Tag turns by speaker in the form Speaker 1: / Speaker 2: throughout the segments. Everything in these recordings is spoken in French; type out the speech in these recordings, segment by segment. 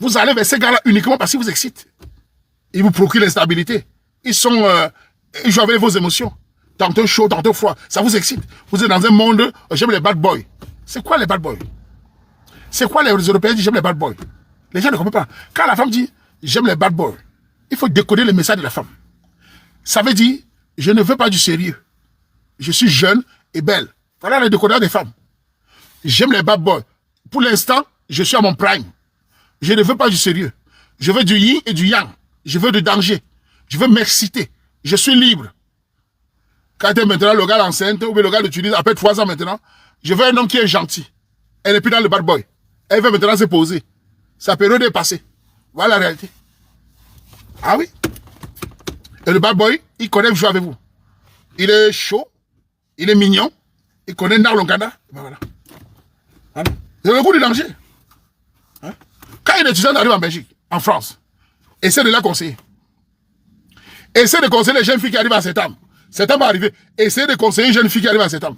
Speaker 1: Vous allez vers ces gars-là uniquement parce qu'ils vous excitent. Ils vous procurent l'instabilité. Ils jouent avec vos émotions. Tantôt chaud, tantôt froid. Ça vous excite. Vous êtes dans un monde, j'aime les bad boys. C'est quoi les bad boys? C'est quoi les Européens disent j'aime les bad boys? Les gens ne comprennent pas. Quand la femme dit j'aime les bad boys, il faut décoder le message de la femme. Ça veut dire je ne veux pas du sérieux. Je suis jeune et belle. Voilà le décodeur des femmes. J'aime les bad boys. Pour l'instant, je suis à mon prime. Je ne veux pas du sérieux. Je veux du yin et du yang. Je veux du danger. Je veux m'exciter. Je suis libre. Quand maintenant le gars enceinte ou le gars l'utilise après 3 ans maintenant, je veux un homme qui est gentil. Elle n'est plus dans le bad boy. Elle veut maintenant se poser. Sa période est passée. Voilà la réalité. Ah oui. Et le bad boy, il connaît jouer avec vous. Il est chaud. Il est mignon. Il connaît Narlongana. Ben voilà. Voilà. C'est le goût du danger. Hein? Quand une étudiante arrive en Belgique, en France, essaie de la conseiller. Essaie de conseiller les jeunes filles qui arrivent à cet âme. Cet homme va arriver. Essayez de conseiller une jeune fille qui arrive à cet homme.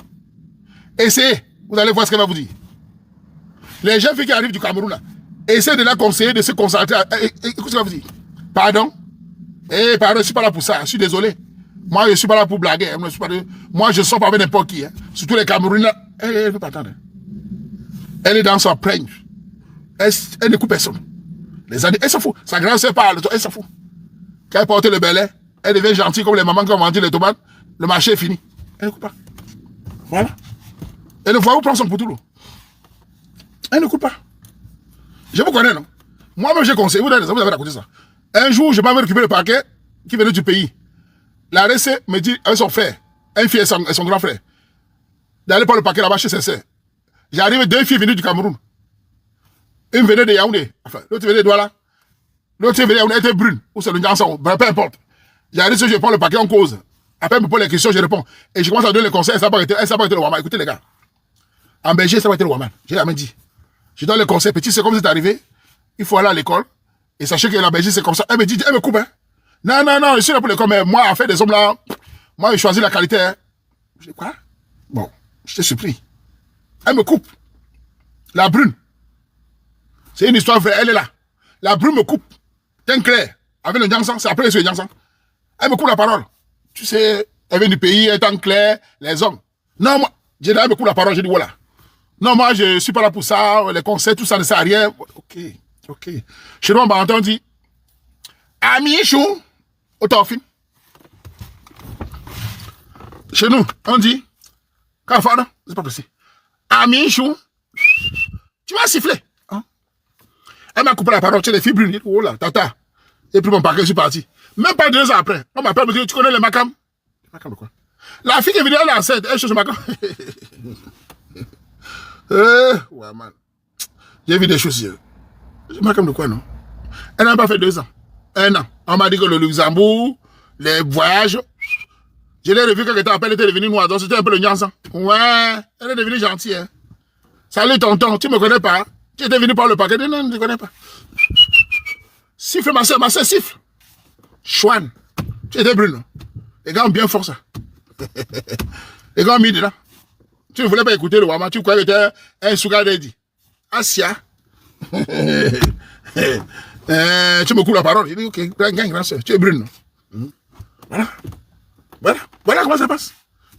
Speaker 1: Essayez. Vous allez voir ce qu'elle va vous dire. Les jeunes filles qui arrivent du Cameroun, là, essayez de la conseiller, de se concentrer. Écoutez ce qu'elle va vous dire. Pardon? Pardon, je ne suis pas là pour ça. Je suis désolé. Moi, je ne suis pas là pour blaguer. Moi, je ne sors pas avec n'importe qui. Hein. Surtout les Camerounais. Elle ne peut pas attendre. Elle est dans son prêgne. Elle n'écoute personne. Les années, elle s'en fout. Sa grand-sœur parle. Elle s'en fout. Quand elle porte le belay, elle devient gentille comme les mamans qui ont vendu les tomates. Le marché est fini. Elle ne coupe pas. Voilà. Elle ne voit où prendre son poutou. Elle ne coupe pas. Je vous connais, non? Moi-même, j'ai conseillé. Vous avez raconté ça. Un jour, je vais récupérer le paquet qui venait du pays. La RC me dit, avec son frère, un fille et son grand frère, d'aller prendre le paquet là-bas chez ses sœurs. J'arrive 2 filles venues du Cameroun. Une venait de Yaoundé. Enfin, l'autre venait de Douala. L'autre venait de Yaoundé, elle était brune. Ou c'est le Nyansan. Peu importe. J'arrive, je prends le paquet en cause. Après, elle me pose les questions, je réponds. Et je commence à donner les conseils. Elle ne s'est pas été le Waman. Écoutez, les gars. En Belgique, ça va être le Waman. J'ai jamais dit. Je donne les conseils. Petit, c'est comme c'est arrivé. Il faut aller à l'école. Et sachez que la Belgique, c'est comme ça. Elle me dit, elle me coupe. Hein. Non, je suis là pour l'école. Mais moi, en fait, des hommes là, moi, je choisis la qualité. Hein. Je dis, quoi? Bon, je t'ai surpris. Elle me coupe. La brune. C'est une histoire vraie. Elle est là. La brune me coupe. Teint clair. Avec le Nyansan. C'est après le Nyansan. Elle me coupe la parole. Tu sais, elle vient du pays, elle est en clair, les hommes. Non, moi, elle me coupe la parole, je dis voilà. Non, moi, je ne suis pas là pour ça, les conseils, tout ça ne sert à rien. Ok. Chez nous, on dit, Ami chou, au torfin. Chez nous, on dit, quand c'est pas possible. Ami chou, tu m'as sifflé. Hein? Elle m'a coupé la parole, tu sais, les filles brunes. Oh là, tata. Et puis mon paquet, je suis parti. Même pas 2 ans après, on m'appelle, me dit, tu connais les macam? Macam de quoi? La fille qui est venue, elle est enceinte, elle cherche le macam. Ouais, man. J'ai vu des choses. Macam de quoi, non? Elle n'a pas fait 2 ans. 1 an. On m'a dit que le Luxembourg, les voyages, je l'ai revu quelque temps après, elle était devenue noire, donc c'était un peu le Nyansan. Ouais, elle est devenue gentille. Hein. Salut tonton, tu me connais pas? Tu étais venu par le paquet? Non, je ne te connais pas. Siffle ma soeur siffle. Chouane, tu étais brune. Les gars ont bien fort ça. Les gars ont mis dedans. Tu ne voulais pas écouter le Wama, tu croyais que tu étais un sugar daddy. Asia. Tu me coupes la parole. Je dis, ok, grand soeur, tu es brune. Voilà comment ça passe.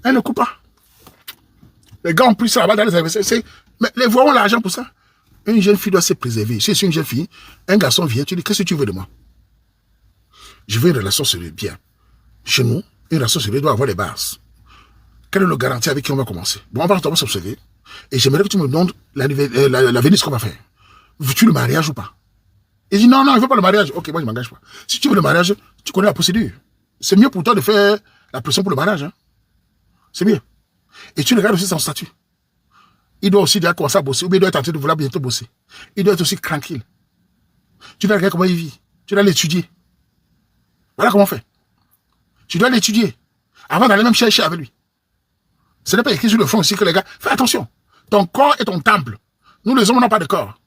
Speaker 1: Elle ne coupe pas. Les gars ont pris ça là-bas dans les investisseurs. Mais les voix ont l'argent pour ça. Une jeune fille doit se préserver. Si je suis une jeune fille, un garçon vient, tu dis, qu'est-ce que tu veux de moi? Je veux une relation sérieuse, bien. Chez nous, une relation sérieuse doit avoir des bases. Quelle est le garantie avec qui on va commencer? Bon, on va commencer à s'observer. Et j'aimerais que tu me donnes l'avenir, ce qu'on va faire. Veux-tu le mariage ou pas? Il dit non, il ne veut pas le mariage. Ok, moi je ne m'engage pas. Si tu veux le mariage, tu connais la procédure. C'est mieux pour toi de faire la pression pour le mariage. Hein? C'est mieux. Et tu regardes aussi son statut. Il doit aussi déjà commencer à bosser, ou bien il doit être en train de vouloir bientôt bosser. Il doit être aussi tranquille. Tu dois regarder comment il vit. Tu dois l'étudier. Voilà comment on fait. Tu dois l'étudier. Avant d'aller même chercher avec lui. Ce n'est pas écrit sur le fond aussi que les gars... Fais attention. Ton corps est ton temple. Nous les hommes n'avons pas de corps.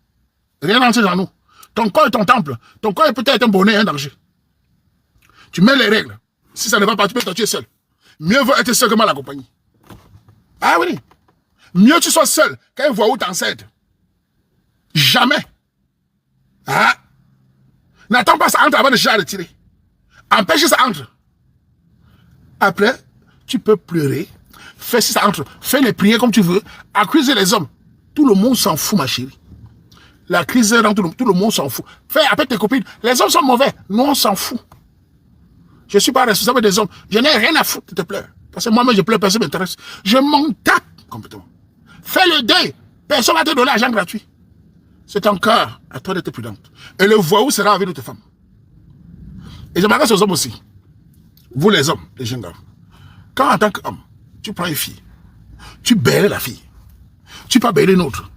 Speaker 1: Rien n'entre dans nous. Ton corps est ton temple. Ton corps est peut-être un bonnet, un danger. Tu mets les règles. Si ça ne va pas, tu peux t'en tuer seul. Mieux vaut être seul que mal accompagné. Ah oui. Mieux tu sois seul qu'un voyou t'enseigne. Jamais. Ah. N'attends pas ça entre avant de chercher à retirer. Empêche ça entre. Après, tu peux pleurer. Fais si ça entre. Fais les prières comme tu veux. Accuser les hommes. Tout le monde s'en fout, ma chérie. La crise est dans tout le monde s'en fout. Fais appelle tes copines. Les hommes sont mauvais. Nous, on s'en fout. Je ne suis pas responsable des hommes. Je n'ai rien à foutre de te pleurer. Parce que moi-même, je pleure, personne ne m'intéresse. Je m'en tape complètement. Fais le deuil. Personne ne va te donner l'argent gratuit. C'est encore à toi d'être prudente. Et le voyou sera avec notre femme. Et je m'adresse aux hommes aussi. Vous les hommes, les jeunes hommes. Quand en tant qu'homme, tu prends une fille, tu bailes la fille, tu peux bailer une autre.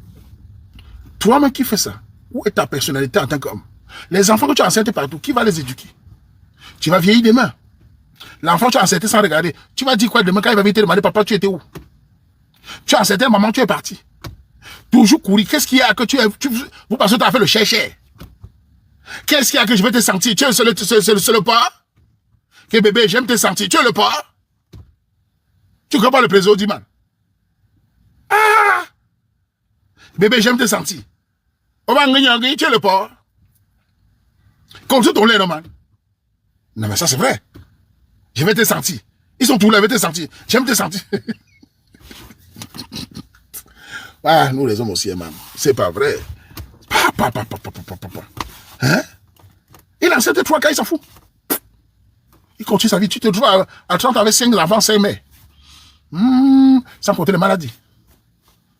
Speaker 1: Toi-même qui fais ça, où est ta personnalité en tant qu'homme? Les enfants que tu as enceintés partout, qui va les éduquer? Tu vas vieillir demain. L'enfant tu as enceinté sans regarder. Tu vas dire quoi demain quand il va venir te demander, papa, tu étais où? Tu as enceinté maman, tu es parti. Toujours courir. Qu'est-ce qu'il y a que vous pensez que tu as fait le cher-cher? Qu'est-ce qu'il y a que je vais te sentir? Tu es le pas? Que bébé, j'aime te sentir. Tu es le pas? Tu comprends le plaisir, dit man? Ah! Bébé, j'aime te sentir. Tu es le pas? Comme ça, ton lait, non, man? Non, mais ça, c'est vrai. Je vais te sentir. Ils sont tous là, je vais te sentir. J'aime te sentir. Ah, nous, les hommes aussi, man. C'est pas vrai. Hein? Il a 7 3 cas, il s'en fout. Il continue sa vie. Tu te trouves à 30 avec 5 enfants, 5 mères. Sans compter les maladies.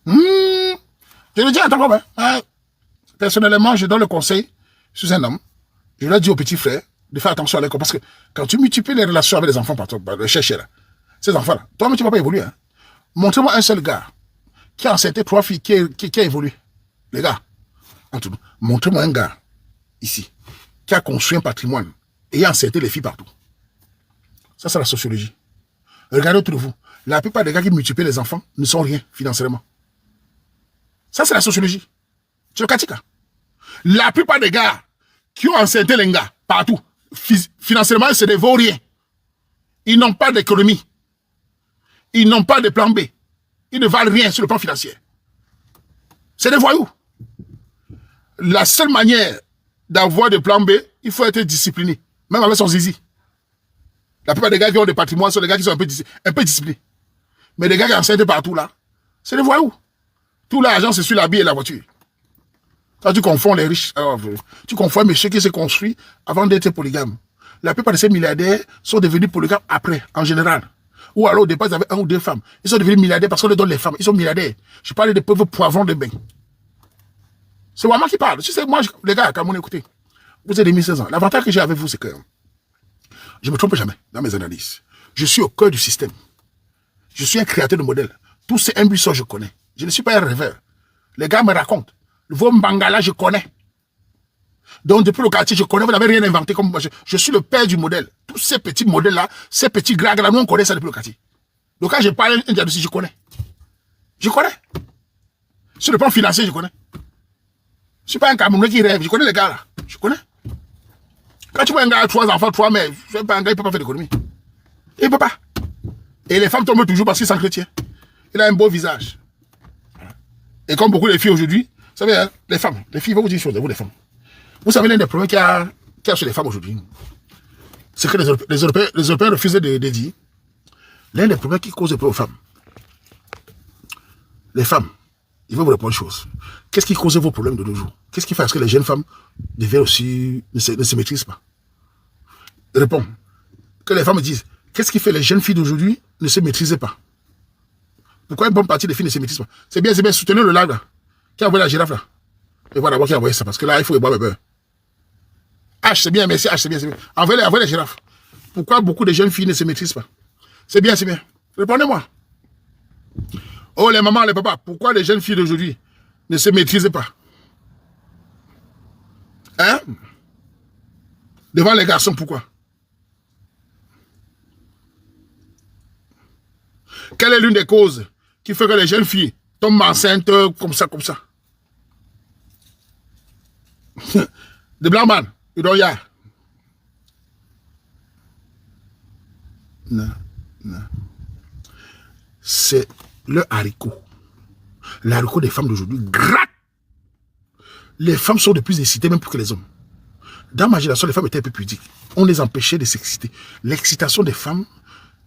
Speaker 1: Je le dis à ton copain. Personnellement, je donne le conseil. Je suis un homme. Je leur dis aux petits frères de faire attention à l'école. Parce que quand tu multiplies les relations avec les enfants, par exemple, le chercher là, ces enfants-là, toi-même, tu ne vas pas évoluer. Hein? Montrez-moi un seul gars qui a enceinté 3 filles, qui a évolué. Les gars, entre nous, montrez-moi un gars, ici, qui a construit un patrimoine et a enceinté les filles partout. Ça, c'est la sociologie. Regardez autour de vous. La plupart des gars qui multiplient les enfants ne sont rien financièrement. Ça, c'est la sociologie. C'est le Katika. La plupart des gars qui ont enceinté les gars partout, financièrement, c'est des vauriens. Ils n'ont pas d'économie. Ils n'ont pas de plan B. Ils ne valent rien sur le plan financier. C'est des voyous. La seule manière d'avoir des plans B, il faut être discipliné. Même avec son zizi. La plupart des gars qui ont des patrimoines sont des gars qui sont un peu disciplinés. Mais les gars qui enceintent partout là, c'est des voyous. Tout l'argent, c'est sur la bille et la voiture. Quand tu confonds les riches, tu confonds un monsieur qui s'est construit avant d'être polygame. La plupart de ces milliardaires sont devenus polygames après, en général. Ou alors au départ, ils avaient 1 ou 2 femmes. Ils sont devenus milliardaires parce qu'on leur donne les femmes. Ils sont milliardaires. Je parlais des pauvres poivrons de bain. C'est moi qui parle. Si c'est moi, les gars, quand vous écoutez, vous avez 16 ans. L'avantage que j'ai avec vous, c'est que je ne me trompe jamais dans mes analyses. Je suis au cœur du système. Je suis un créateur de modèles. Tous ces imbéciles, je connais. Je ne suis pas un rêveur. Les gars me racontent. Vos Mbangala, je connais. Donc, depuis le quartier, je connais. Vous n'avez rien inventé comme moi. Je suis le père du modèle. Tous ces petits modèles-là, ces petits grags-là, nous, on connaît ça depuis le quartier. Donc, quand je parle un diagnostic, je connais. Je connais. Sur le plan financier, je connais. Je ne suis pas un Camerounais qui rêve. Je connais les gars, là. Je connais. Quand tu vois un gars à 3 enfants, 3 mères, c'est pas un gars, il ne peut pas faire d'économie. Il ne peut pas. Et les femmes tombent toujours parce qu'ils s'entretiennent. Il a un beau visage. Et comme beaucoup de filles aujourd'hui, vous savez, hein, les femmes, les filles, vont vous dire une chose, vous les femmes. Vous savez, l'un des problèmes qu'il y a sur les femmes aujourd'hui, c'est que les Européens refusent de dire. L'un des problèmes qui cause des problèmes aux femmes. Les femmes, ils vont vous répondre une chose. Qu'est-ce qui cause vos problèmes de nos jours? Qu'est-ce qui fait que les jeunes femmes deviennent aussi, ne se maîtrisent pas? Réponds. Que les femmes disent, qu'est-ce qui fait que les jeunes filles d'aujourd'hui ne se maîtrisent pas? Pourquoi une bonne partie des filles ne se maîtrisent pas? C'est bien, soutenez le live là. Qui a envoyé la girafe là? Et voilà d'abord qui a envoyé ça, parce que là, il faut boire le beurre. H, c'est bien, merci, H, c'est bien, c'est bien. Envoyez la girafe. Pourquoi beaucoup de jeunes filles ne se maîtrisent pas? C'est bien, c'est bien. Répondez-moi. Oh, les mamans, les papas, pourquoi les jeunes filles d'aujourd'hui ne se maîtrisent pas? Hein? Devant les garçons, pourquoi? Quelle est l'une des causes qui fait que les jeunes filles tombent enceintes comme ça? The black man, you don't ya. Non. C'est le haricot. L'haricot des femmes d'aujourd'hui gratte. Les femmes sont de plus excitées même plus que les hommes. Dans ma génération, les femmes étaient un peu pudiques. On les empêchait de s'exciter. L'excitation des femmes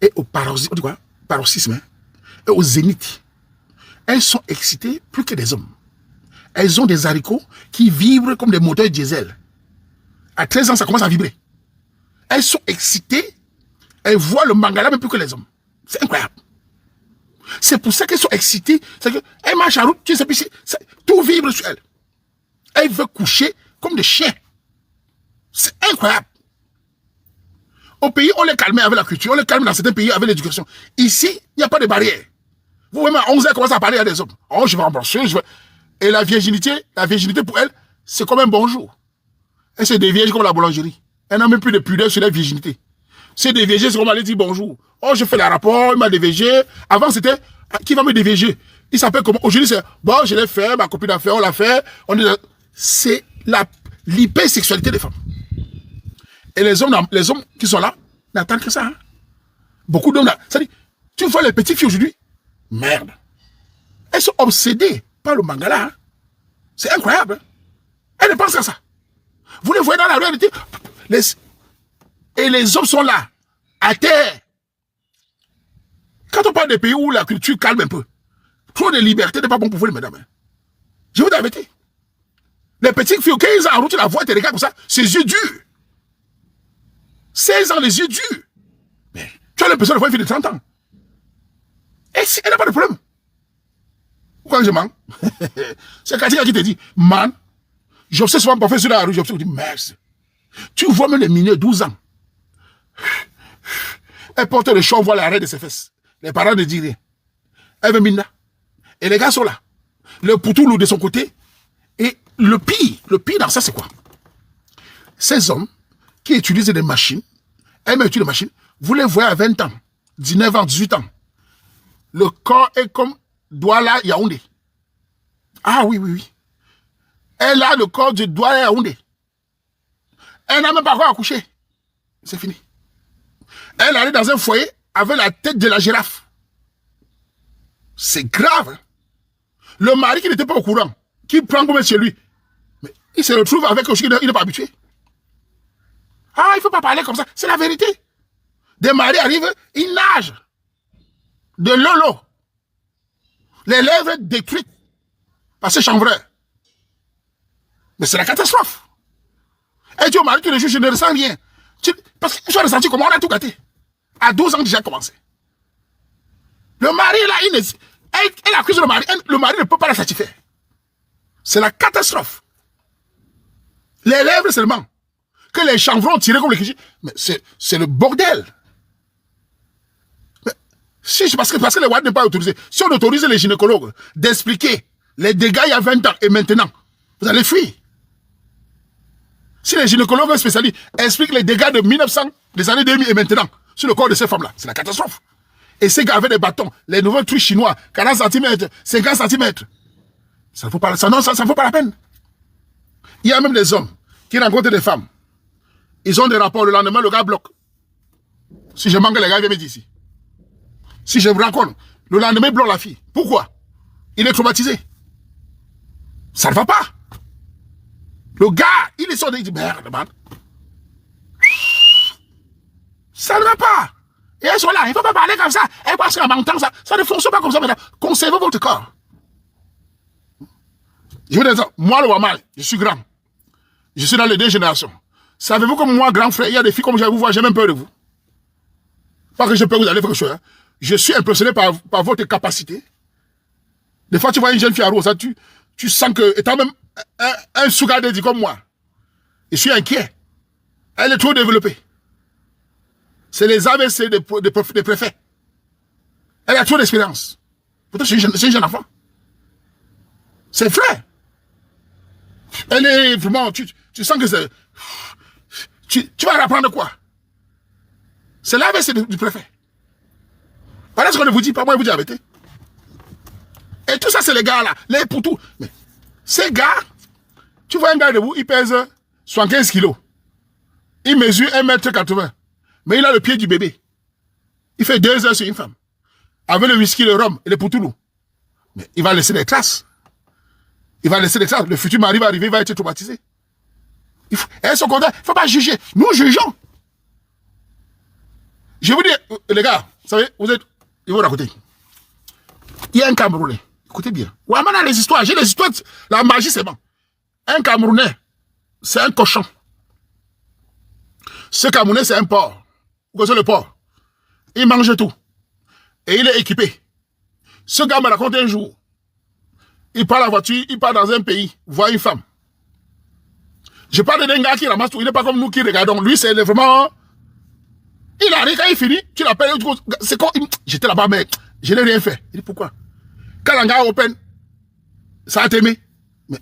Speaker 1: est au paroxysme, et au zénith. Elles sont excitées plus que des hommes. Elles ont des haricots qui vibrent comme des moteurs diesel. À 13 ans, ça commence à vibrer. Elles sont excitées. Elles voient le mangala même plus que les hommes. C'est incroyable. C'est pour ça qu'elles sont excitées. C'est qu'elles marchent en route, tu sais, tout vibre sur elles. Elles veulent coucher comme des chiens. C'est incroyable. Au pays, on les calmait avec la culture, on les calme dans certains pays avec l'éducation. Ici, il n'y a pas de barrière. Vous, même à 11 ans, commencez à parler à des hommes. Oh, je vais embrasser, je vais... Et la virginité pour elle, c'est comme un bonjour. Elle se dévierge comme la boulangerie. Elle n'a même plus de pudeur sur la virginité. C'est déviégé, c'est comme aller dire bonjour. Oh, je fais le rapport, il m'a déviégé. Avant, c'était, qui va me déviéger? Il s'appelle comment? Aujourd'hui, c'est, bon, je l'ai fait, ma copine a fait, on l'a fait. C'est l'hypersexualité des femmes. Et les hommes qui sont là, n'attendent que ça. Hein? Beaucoup d'hommes là. C'est-à-dire, tu vois les petites filles aujourd'hui, merde. Elles sont obsédées par le mangala. Hein? C'est incroyable. Hein? Elles ne pensent qu'à ça. Vous les voyez dans la réalité. Et les hommes sont là, à terre. Quand on parle des pays où la culture calme un peu, trop de liberté n'est pas bon pour vous les mesdames. Hein? Je vous l'avais dit. Les petites filles, 15 ans en route, tu la vois, tu regardes comme ça, ses yeux durs. 16 ans, les yeux durs. Mais tu as l'impression de voir une fille de 30 ans. Et elle n'a pas de problème. Pourquoi je mens? C'est Katika qui te dit, man, j'observe souvent parfois sur la rue, j'observe, je dis, merci. Tu vois même les mineurs, 12 ans. Elle porte le chant, on voit l'arrêt de ses fesses. Les parents ne disent rien. Elle veut minna. Et les gars sont là. Le poutoulou de son côté. Et le pire dans ça, c'est quoi? Ces hommes qui utilisent des machines, elles utilisent des machines, vous les voyez à 20 ans, 19 ans, 18 ans. Le corps est comme Douala Yaoundé. Ah oui, oui, oui. Elle a le corps de Douala Yaoundé. Elle n'a même pas encore accouché. C'est fini. Elle allait dans un foyer avec la tête de la girafe. C'est grave. Hein? Le mari qui n'était pas au courant, qui prend comme chez lui, mais il se retrouve avec quelque chose qu'il n'est pas habitué. Ah, il ne faut pas parler comme ça. C'est la vérité. Des maris arrivent, ils nagent. De lolo. Les lèvres détruites par ces chanvreurs. Mais c'est la catastrophe. Et tu au mari, tous les jours, je ne ressens rien. Parce que je suis ressenti comment on a tout gâté. À 12 ans déjà commencé. Le mari, là, elle accuse le mari ne peut pas la satisfaire. C'est la catastrophe. Les lèvres seulement. Que les chanvrons tirés comme les clichés. Mais c'est le bordel. Mais, parce que les WAD n'est pas autorisé. Si on autorise les gynécologues d'expliquer les dégâts il y a 20 ans et maintenant, vous allez fuir. Si les gynécologues spécialistes expliquent les dégâts de 1900, des années 2000 et maintenant, sur le corps de ces femmes-là, c'est la catastrophe. Et ces gars avec des bâtons, les nouveaux trucs chinois, 40 cm, 50 cm, ça ne vaut pas, ça vaut pas la peine. Il y a même des hommes qui rencontrent des femmes. Ils ont des rapports, le lendemain, le gars bloque. Si je manque, les gars viennent me dire ici. Si je me rencontre, le lendemain, il bloque la fille. Pourquoi? Il est traumatisé. Ça ne va pas. Le gars, il est sorti, il dit, merde, man. Ça ne va pas. Et elles sont là, il ne faut pas parler comme ça. Et parce qu'en m'entend ça, ça ne fonctionne pas comme ça, madame. Conservez votre corps. Je veux dire, moi, le Wamal, je suis grand. Je suis dans les 2 générations. Savez-vous que moi, grand frère, il y a des filles comme je vous vois, j'ai même peur de vous. Pas que j'ai peur que vous allez faire quelque chose. Hein. Je suis impressionné par votre capacité. Des fois, tu vois une jeune fille à Rosa, tu sens que, étant même un Sougadé dit comme moi, je suis inquiet. Elle est trop développée. C'est les AVC des préfets. Elle a trop d'expérience. Pourtant, c'est une jeune enfant. C'est vrai. Elle est vraiment, tu sens que c'est... Tu vas apprendre quoi? C'est l'AVC du préfet. Voilà ce qu'on ne vous dit pas, moi je vous dis arrêtez. Et tout ça, c'est les gars là, les poutous. Mais ces gars, tu vois un gars debout, il pèse 75 kilos. Il mesure 1,80 m. Mais il a le pied du bébé. Il fait 2 heures sur une femme. Avec le whisky, le rhum et les poutoulous. Mais il va laisser des traces. Il va laisser des traces. Le futur mari va arriver, il va être traumatisé. Elles sont contentes. Il ne faut pas juger. Nous jugeons. Je vous dis, les gars, vous savez, vous êtes... Ils vont raconter. Il y a un Camerounais. Écoutez bien. Ouaman a les histoires. J'ai les histoires. La magie, c'est bon. Un Camerounais, c'est un cochon. Ce Camerounais, c'est un porc. Vous connaissez le porc? Il mange tout. Et il est équipé. Ce gars m'a raconté un jour. Il part la voiture, il part dans un pays, voir une femme. Je parle d'un gars qui ramasse tout. Il n'est pas comme nous qui regardons. Lui, c'est vraiment... Il arrive, quand il finit, tu l'appelles. C'est quoi? J'étais là-bas, mais je n'ai rien fait. Il dit pourquoi? Quand le gars open, ça a t'aimé. Mais,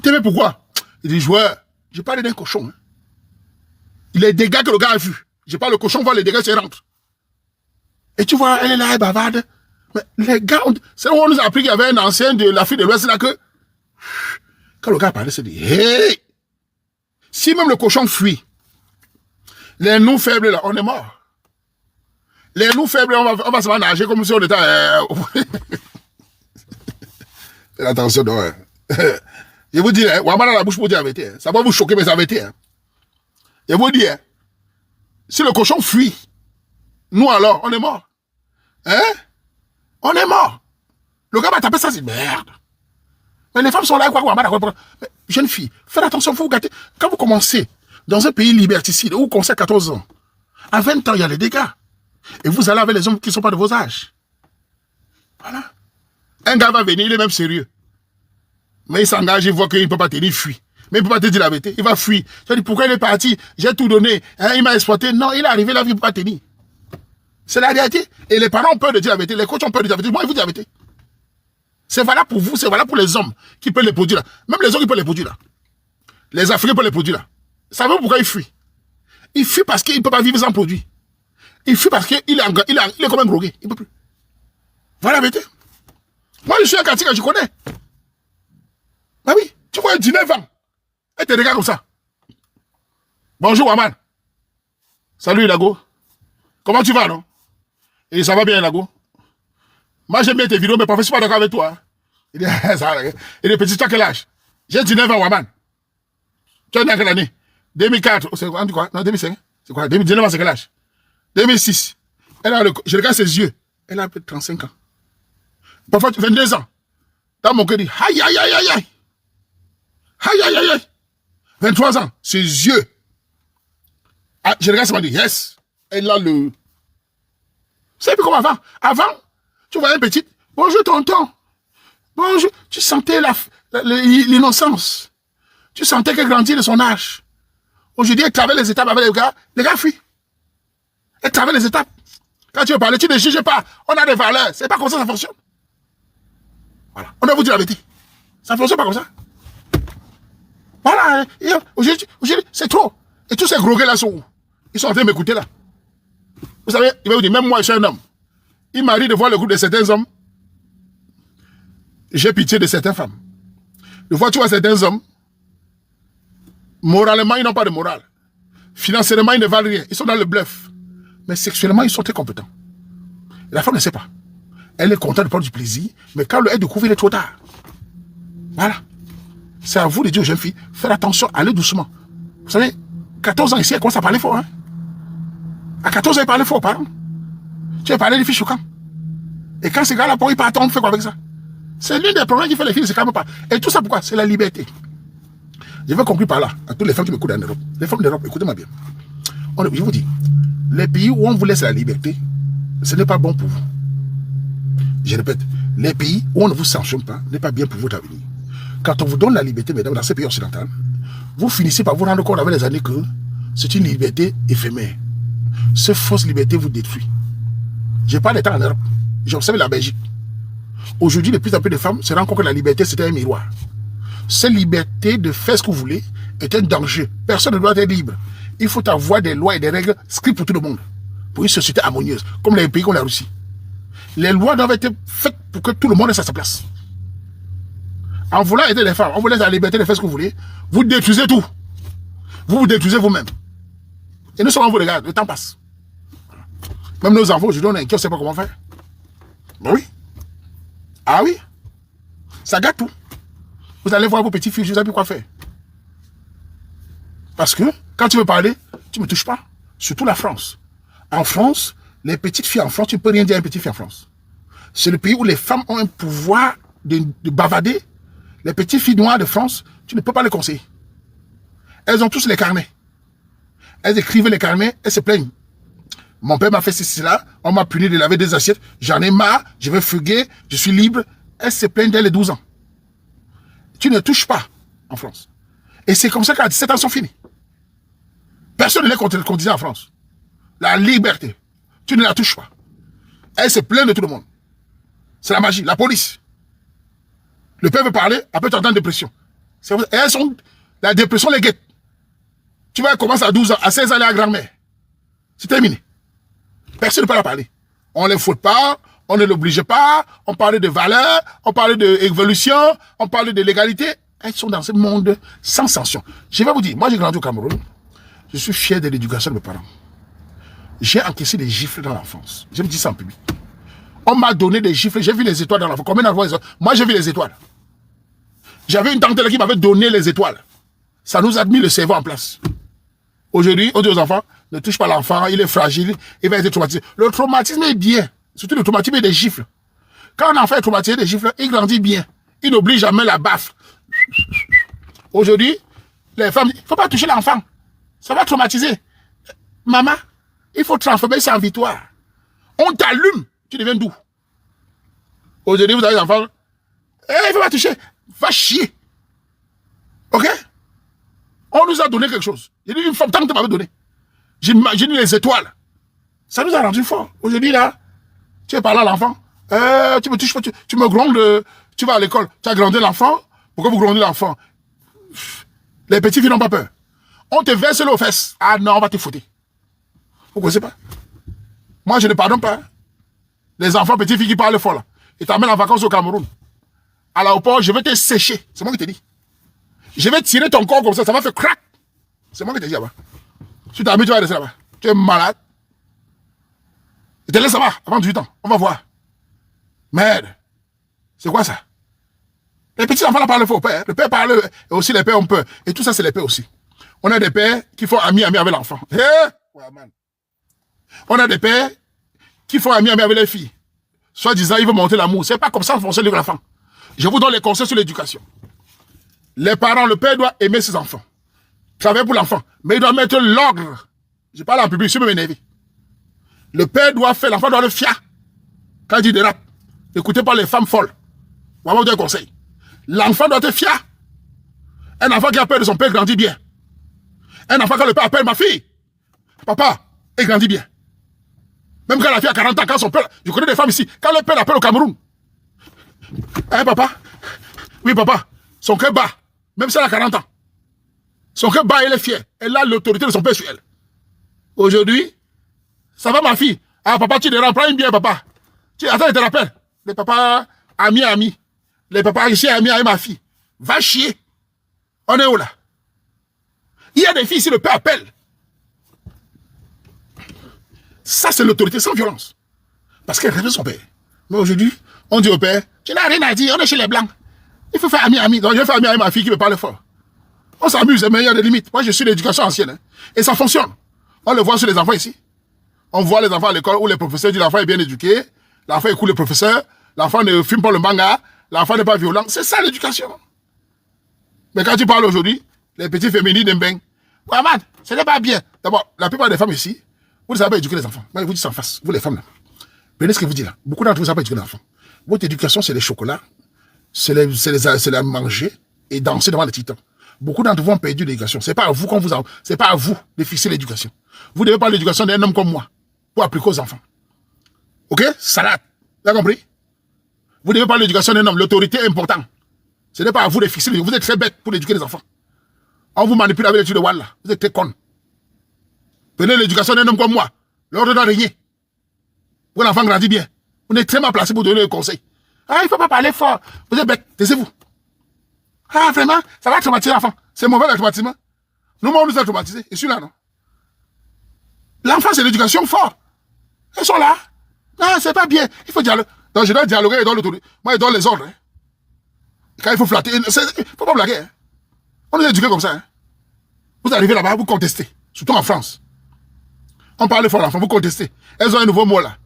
Speaker 1: t'aimé pourquoi? Il dit, joueur, je parle d'un cochon. Hein. Les dégâts que le gars a vus. Je parle, le cochon voit les dégâts, c'est rentre. Et tu vois, elle est là, elle bavarde. Mais les gars, c'est où on nous a appris qu'il y avait un ancien de l'Afrique de l'Ouest là que... Quand le gars parlait, c'est dit, hey! Si même le cochon fuit, les nous faibles là, on est mort. Les nous faibles, on va se nager comme si on était... Faites attention, non. Je vous dis, Ouaman a la bouche pour dire la vérité. Ça va vous choquer, mais c'est la vérité. Je vous dis, si le cochon fuit, nous alors, on est mort. Hein? On est mort. Le gars va taper ça, c'est merde. Mais les femmes sont là, quoi. Mais, jeune fille, faites attention, vous gâtez. Quand vous commencez dans un pays liberticide où vous commencez à 14 ans, à 20 ans, il y a les dégâts. Et vous allez avec les hommes qui ne sont pas de vos âges. Voilà. Un gars va venir, il est même sérieux. Mais il s'engage, il voit qu'il ne peut pas tenir, il fuit. Mais il ne peut pas te dire la vérité, il va fuir. Tu dis, pourquoi il est parti? J'ai tout donné, hein, il m'a exploité. Non, il est arrivé là, il ne peut pas tenir. C'est la réalité. Et les parents ont peur de dire la vérité, les coachs ont peur de dire la vérité. Moi, ils vous disent la vérité. C'est valable pour vous, c'est valable pour les hommes qui peuvent les produire là. Même les hommes qui peuvent les produire là. Les Africains peuvent les produire là. Savez-vous pourquoi il fuit? Il fuit parce qu'il ne peut pas vivre sans produit. Il fuit parce qu'il est comme un grogué. Il ne peut plus. Voilà la vérité. Moi, je suis un Katika, je connais. Ah oui, tu vois un 19 ans. Et te regardes comme ça. Bonjour, Waman. Salut, Lago. Comment tu vas, non? Et ça va bien, Lago? Moi, j'aime bien tes vidéos, mais parfois, je ne suis pas d'accord avec toi. Hein. Il est petit, tu as quel âge? J'ai 19 ans, Waman. Tu as né à quelle année? 2004. C'est quoi? Non, 2005. C'est quoi? 2019 ans, c'est quel âge? 2006. Je regarde ses yeux. Elle a à peu de 35 ans. Parfois, 22 ans. Dans mon cœur, dit, aïe, aïe, aïe, aïe, aïe. Aïe, aïe, aïe, aïe. 23 ans. Ses yeux. Ah, je regarde, ça m'a dit, yes. Elle a le... Vous savez plus comme avant. Avant, tu vois un petit, bonjour tonton. Bonjour. Tu sentais l'innocence. Tu sentais qu'elle grandit de son âge. Aujourd'hui, elle traverse les étapes avec les gars fuient. Elle traverse les étapes. Quand tu veux parler, tu ne juges pas. On a des valeurs. C'est pas comme ça fonctionne. Voilà. On doit vous dire la vérité. Ça ne fonctionne pas comme ça. Voilà. Aujourd'hui, c'est trop. Et tous ces gros gars là sont où? Ils sont en train de m'écouter là. Vous savez, il va vous dire, même moi, je suis un homme. Il m'arrive de voir le groupe de certains hommes. J'ai pitié de certaines femmes. De voir, tu vois, certains hommes, moralement, ils n'ont pas de morale. Financièrement, ils ne valent rien. Ils sont dans le bluff. Mais sexuellement, ils sont très compétents. Et la femme ne sait pas. Elle est contente de prendre du plaisir, mais quand elle découvre, il est trop tard. Voilà. C'est à vous de dire aux jeunes filles, faites attention, allez doucement. Vous savez, 14 ans ici, elle commence à parler fort. Hein? À 14 ans, elle parlait fort, pardon. Tu as parlé des filles choquantes. Et quand ces gars-là, ils partent, on fait quoi avec ça? C'est l'un des problèmes qui fait les filles, c'est quand même pas. Et tout ça, pourquoi? C'est la liberté. Je vais conclure par là, à toutes les femmes qui m'écoutent en Europe. Les femmes d'Europe, écoutez-moi bien. Je vous dis, les pays où on vous laisse la liberté, ce n'est pas bon pour vous. Je répète, les pays où on ne vous sanctionne pas, n'est pas bien pour votre avenir. Quand on vous donne la liberté, mesdames, dans ces pays occidentaux, vous finissez par vous rendre compte avec les années que c'est une liberté éphémère. Cette fausse liberté vous détruit. Je parle des temps en Europe. J'observe la Belgique. Aujourd'hui, de plus en plus de femmes se rendent compte que la liberté, c'était un miroir. Cette liberté de faire ce que vous voulez est un danger. Personne ne doit être libre. Il faut avoir des lois et des règles scriptes pour tout le monde. Pour une société harmonieuse, comme les pays comme la Russie. Les lois doivent être faites pour que tout le monde ait sa place. En voulant aider les femmes, on vous laisse la liberté de faire ce que vous voulez, vous détruisez tout. Vous vous détruisez vous-même. Et nous sommes en vous regarde, le temps passe. Même nos enfants, aujourd'hui, on est inquiets, on ne sait pas comment faire. Ben oui. Ah oui. Ça gâte tout. Vous allez voir vos petits filles, je ne sais plus quoi faire. Parce que, quand tu veux parler, tu ne me touches pas. Surtout la France. En France, les petites filles en France, tu ne peux rien dire à une petite fille en France. C'est le pays où les femmes ont un pouvoir de bavader. Les petites filles noires de France, tu ne peux pas les conseiller. Elles ont tous les carnets. Elles écrivent les carnets, elles se plaignent. Mon père m'a fait ceci là, on m'a puni de laver des assiettes, j'en ai marre, je vais fuguer, je suis libre. Elles se plaignent dès les 12 ans. Tu ne touches pas en France. Et c'est comme ça qu'à 17 ans, sont finis. Personne ne les contredisait en France. La liberté, tu ne la touches pas. Elles se plaignent de tout le monde. C'est la magie, la police. Le père veut parler, après tu entends dépression. Et elles sont, la dépression les guette. Tu vas commencer à 12 ans, à 16 ans, elle est à grand-mère. C'est terminé. Personne ne peut la parler. On ne les faute pas, on ne l'oblige pas, on parlait de valeurs, on parlait d'évolution, on parlait de légalité. Elles sont dans ce monde sans sanction. Je vais vous dire, moi j'ai grandi au Cameroun, je suis fier de l'éducation de mes parents. J'ai encaissé des gifles dans l'enfance. Je me dis ça en public. On m'a donné des gifles, j'ai vu les étoiles dans l'enfance. Combien d'enfants ils ont? Moi j'ai vu les étoiles. J'avais une tante qui m'avait donné les étoiles. Ça nous a mis le cerveau en place. Aujourd'hui, on dit aux enfants, ne touche pas l'enfant, il est fragile, il va être traumatisé. Le traumatisme est bien. Surtout le traumatisme des gifles. Quand un enfant est traumatisé des gifles, il grandit bien. Il n'oublie jamais la baffe. Aujourd'hui, les femmes disent, il ne faut pas toucher l'enfant. Ça va traumatiser. Maman, il faut transformer ça en victoire. On t'allume, tu deviens doux. Aujourd'hui, vous avez des enfants, il ne faut pas toucher. Va chier. Ok? On nous a donné quelque chose. J'ai dit, une femme, tant que tu m'avais donné. J'imagine les étoiles. Ça nous a rendu fort. Aujourd'hui, là, tu es parlé à l'enfant. Tu me touches pas, tu me grondes, tu vas à l'école. Tu as grondé l'enfant. Pourquoi vous grondez l'enfant? Les petits filles n'ont pas peur. On te verse l'eau aux fesses. Ah non, on va te foutre. Vous ne connaissez pas? Moi, je ne pardonne pas. Les enfants, petites filles qui parlent fort, là. Ils t'amènent en vacances au Cameroun. À l'aéroport, je vais te sécher. C'est moi qui te dis. Je vais tirer ton corps comme ça va faire crack. C'est moi qui te dis là-bas. Si tu as mis, tu vas rester là-bas. Tu es malade. Et te laisse là-bas avant 18 ans. On va voir. Merde. C'est quoi ça? Les petits enfants là parlent faux au père. Le père parle et aussi les pères ont peur. Et tout ça, c'est les pères aussi. On a des pères qui font ami avec l'enfant. On a des pères qui font ami avec les filles. Soit disant, ils veulent monter l'amour. C'est pas comme ça que fonctionne l'enfant. Je vous donne les conseils sur l'éducation. Les parents, le père doit aimer ses enfants. Travailler pour l'enfant. Mais il doit mettre l'ordre. Je parle en public, je peux m'énerver. Le père doit faire, l'enfant doit le fier. Quand il dit des rap, n'écoutez pas les femmes folles. Voilà un conseil. L'enfant doit être fier. Un enfant qui a peur de son père grandit bien. Un enfant quand le père appelle ma fille, papa, il grandit bien. Même quand la fille a 40 ans, quand son père, je connais des femmes ici, quand le père l'appelle au Cameroun. Hein papa? Oui papa, son cœur bat. Même si elle a 40 ans. Son cœur bat, elle est fière. Elle a l'autorité de son père sur elle. Aujourd'hui, ça va ma fille. Ah papa, tu déranges, prends une bière papa. Attends, je te rappelle. Les papas, amis. Les papas ici, amis avec ma fille. Va chier. On est où là? Il y a des filles, si le père appelle. Ça, c'est l'autorité sans violence. Parce qu'elle respecte son père. Mais aujourd'hui, on dit au père, tu n'as rien à dire, on est chez les blancs. Il faut faire ami. Donc je fais ami avec ma fille qui me parle fort. On s'amuse, mais il y a des limites. Moi, je suis l'éducation ancienne. Hein. Et ça fonctionne. On le voit sur les enfants ici. On voit les enfants à l'école où les professeurs disent l'enfant est bien éduqué, l'enfant écoute le professeur, l'enfant ne fume pas le manga, l'enfant n'est pas violent. C'est ça l'éducation. Mais quand tu parles aujourd'hui, les petits féminines d'Embeng, ouais, man, ce n'est pas bien. D'abord, la plupart des femmes ici, vous ne savez pas éduquer les enfants. Moi, je vous dis ça en face, vous les femmes là. Prenez ce que je vous dis là. Beaucoup d'entre vous ne savez pas éduquer les enfants. Votre éducation, c'est les chocolats, c'est la manger et danser devant les titans. Beaucoup d'entre vous ont perdu l'éducation. C'est pas à vous qu'on vous a, c'est pas à vous de fixer l'éducation. Vous devez parler de l'éducation d'un homme comme moi pour appliquer aux enfants. Ok? Salade. Vous avez compris? Vous devez parler de l'éducation d'un homme. L'autorité est importante. Ce n'est pas à vous de fixer l'éducation. Vous êtes très bête pour éduquer les enfants. On vous manipule avec l'étude de Walla. Vous êtes très con. Prenez l'éducation d'un homme comme moi. L'ordre doit régner. Pour l'enfant grandit bien. On est très mal placé pour donner le conseil. Ah, il ne faut pas parler fort. Vous êtes bête. Taisez-vous. Ah, vraiment? Ça va traumatiser l'enfant. C'est mauvais le traumatisme. Nous, on nous a traumatisés. Et celui-là, non? L'enfant, c'est l'éducation fort. Ils sont là. Non, c'est pas bien. Il faut dialoguer. Donc, je dois dialoguer et donner l'autorité. Moi, je donne les ordres. Hein. Quand il faut flatter, il ne faut pas blaguer. Hein. On nous a éduqués comme ça. Hein. Vous arrivez là-bas, vous contestez. Surtout en France. On parle fort l'enfant, vous contestez. Elles ont un nouveau mot là.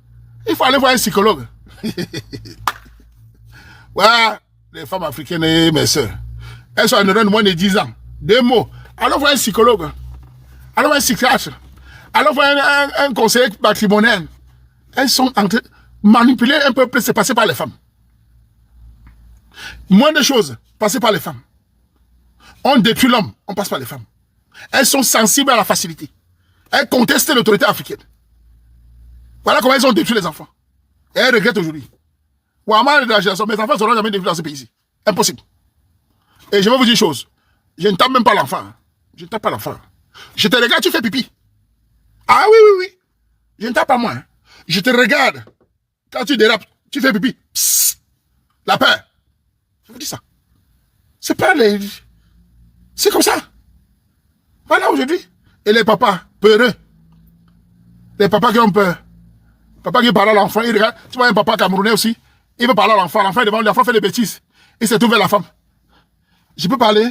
Speaker 1: Il faut aller voir un psychologue. Ouais, les femmes africaines et mes soeurs. Elles sont en erreur de moins de 10 ans. 2 mots. Allons voir un psychologue. Allons voir un psychiatre. Allons voir un conseiller matrimonial. Elles sont en train de manipuler un peu plus, c'est passé par les femmes. Moins de choses, passé par les femmes. On détruit l'homme, on passe par les femmes. Elles sont sensibles à la facilité. Elles contestent l'autorité africaine. Voilà comment elles ont détruit les enfants. Et elles regrettent aujourd'hui. Ouaman de la génération, mes enfants ne seront jamais détruits dans ce pays-ci. Impossible. Et je vais vous dire une chose. Je ne tape même pas l'enfant. Je ne tape pas l'enfant. Je te regarde, tu fais pipi. Ah oui, oui, oui. Je ne tape pas moi. Hein. Je te regarde. Quand tu dérapes, tu fais pipi. Psst. La peur. Je vous dis ça. C'est pas les... C'est comme ça. Voilà aujourd'hui. Et les papas peureux. Les papas qui ont peur. Papa qui parle à l'enfant, il regarde. Tu vois un papa camerounais aussi. Il veut parler à l'enfant. L'enfant fait des bêtises. Il se tourne vers la femme. Je peux parler?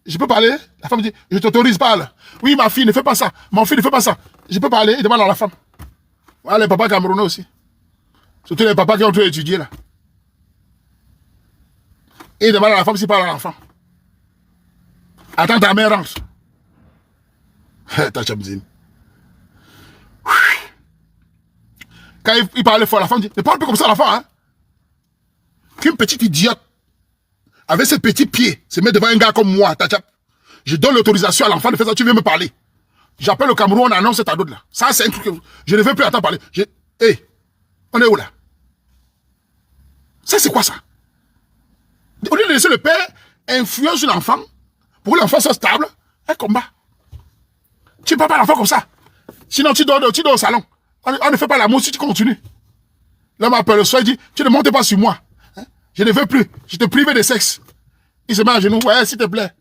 Speaker 1: Je peux parler? La femme dit, je t'autorise, parle. Oui, ma fille, ne fais pas ça. Mon fils, ne fais pas ça. Je peux parler? Il demande à la femme. Voilà les papas camerounais aussi. Surtout les papas qui ont tout étudié là. Et il demande à la femme s'il parle à l'enfant. Attends, ta mère rentre. Ta chamzine. Quand il parlait fort, la femme dit, ne parle plus comme ça à l'enfant, hein. Qu'une petite idiote, avec ses petits pieds, se met devant un gars comme moi, Tachap. Je donne l'autorisation à l'enfant de faire ça, tu viens me parler. J'appelle le Cameroun, on annonce cette adoute là. Ça, c'est un truc que je ne veux plus attendre parler. Hey, on est où là? Ça, c'est quoi ça? Au lieu de laisser le père influer sur l'enfant, pour que l'enfant soit stable, un combat. Tu ne parles pas à l'enfant comme ça. Sinon, tu dors au salon. On ne fait pas l'amour si tu continues. L'homme appelle le soir, il dit, tu ne montes pas sur moi. Hein? Je ne veux plus. Je te prive de sexe. Il se met à genoux. Ouais, s'il te plaît.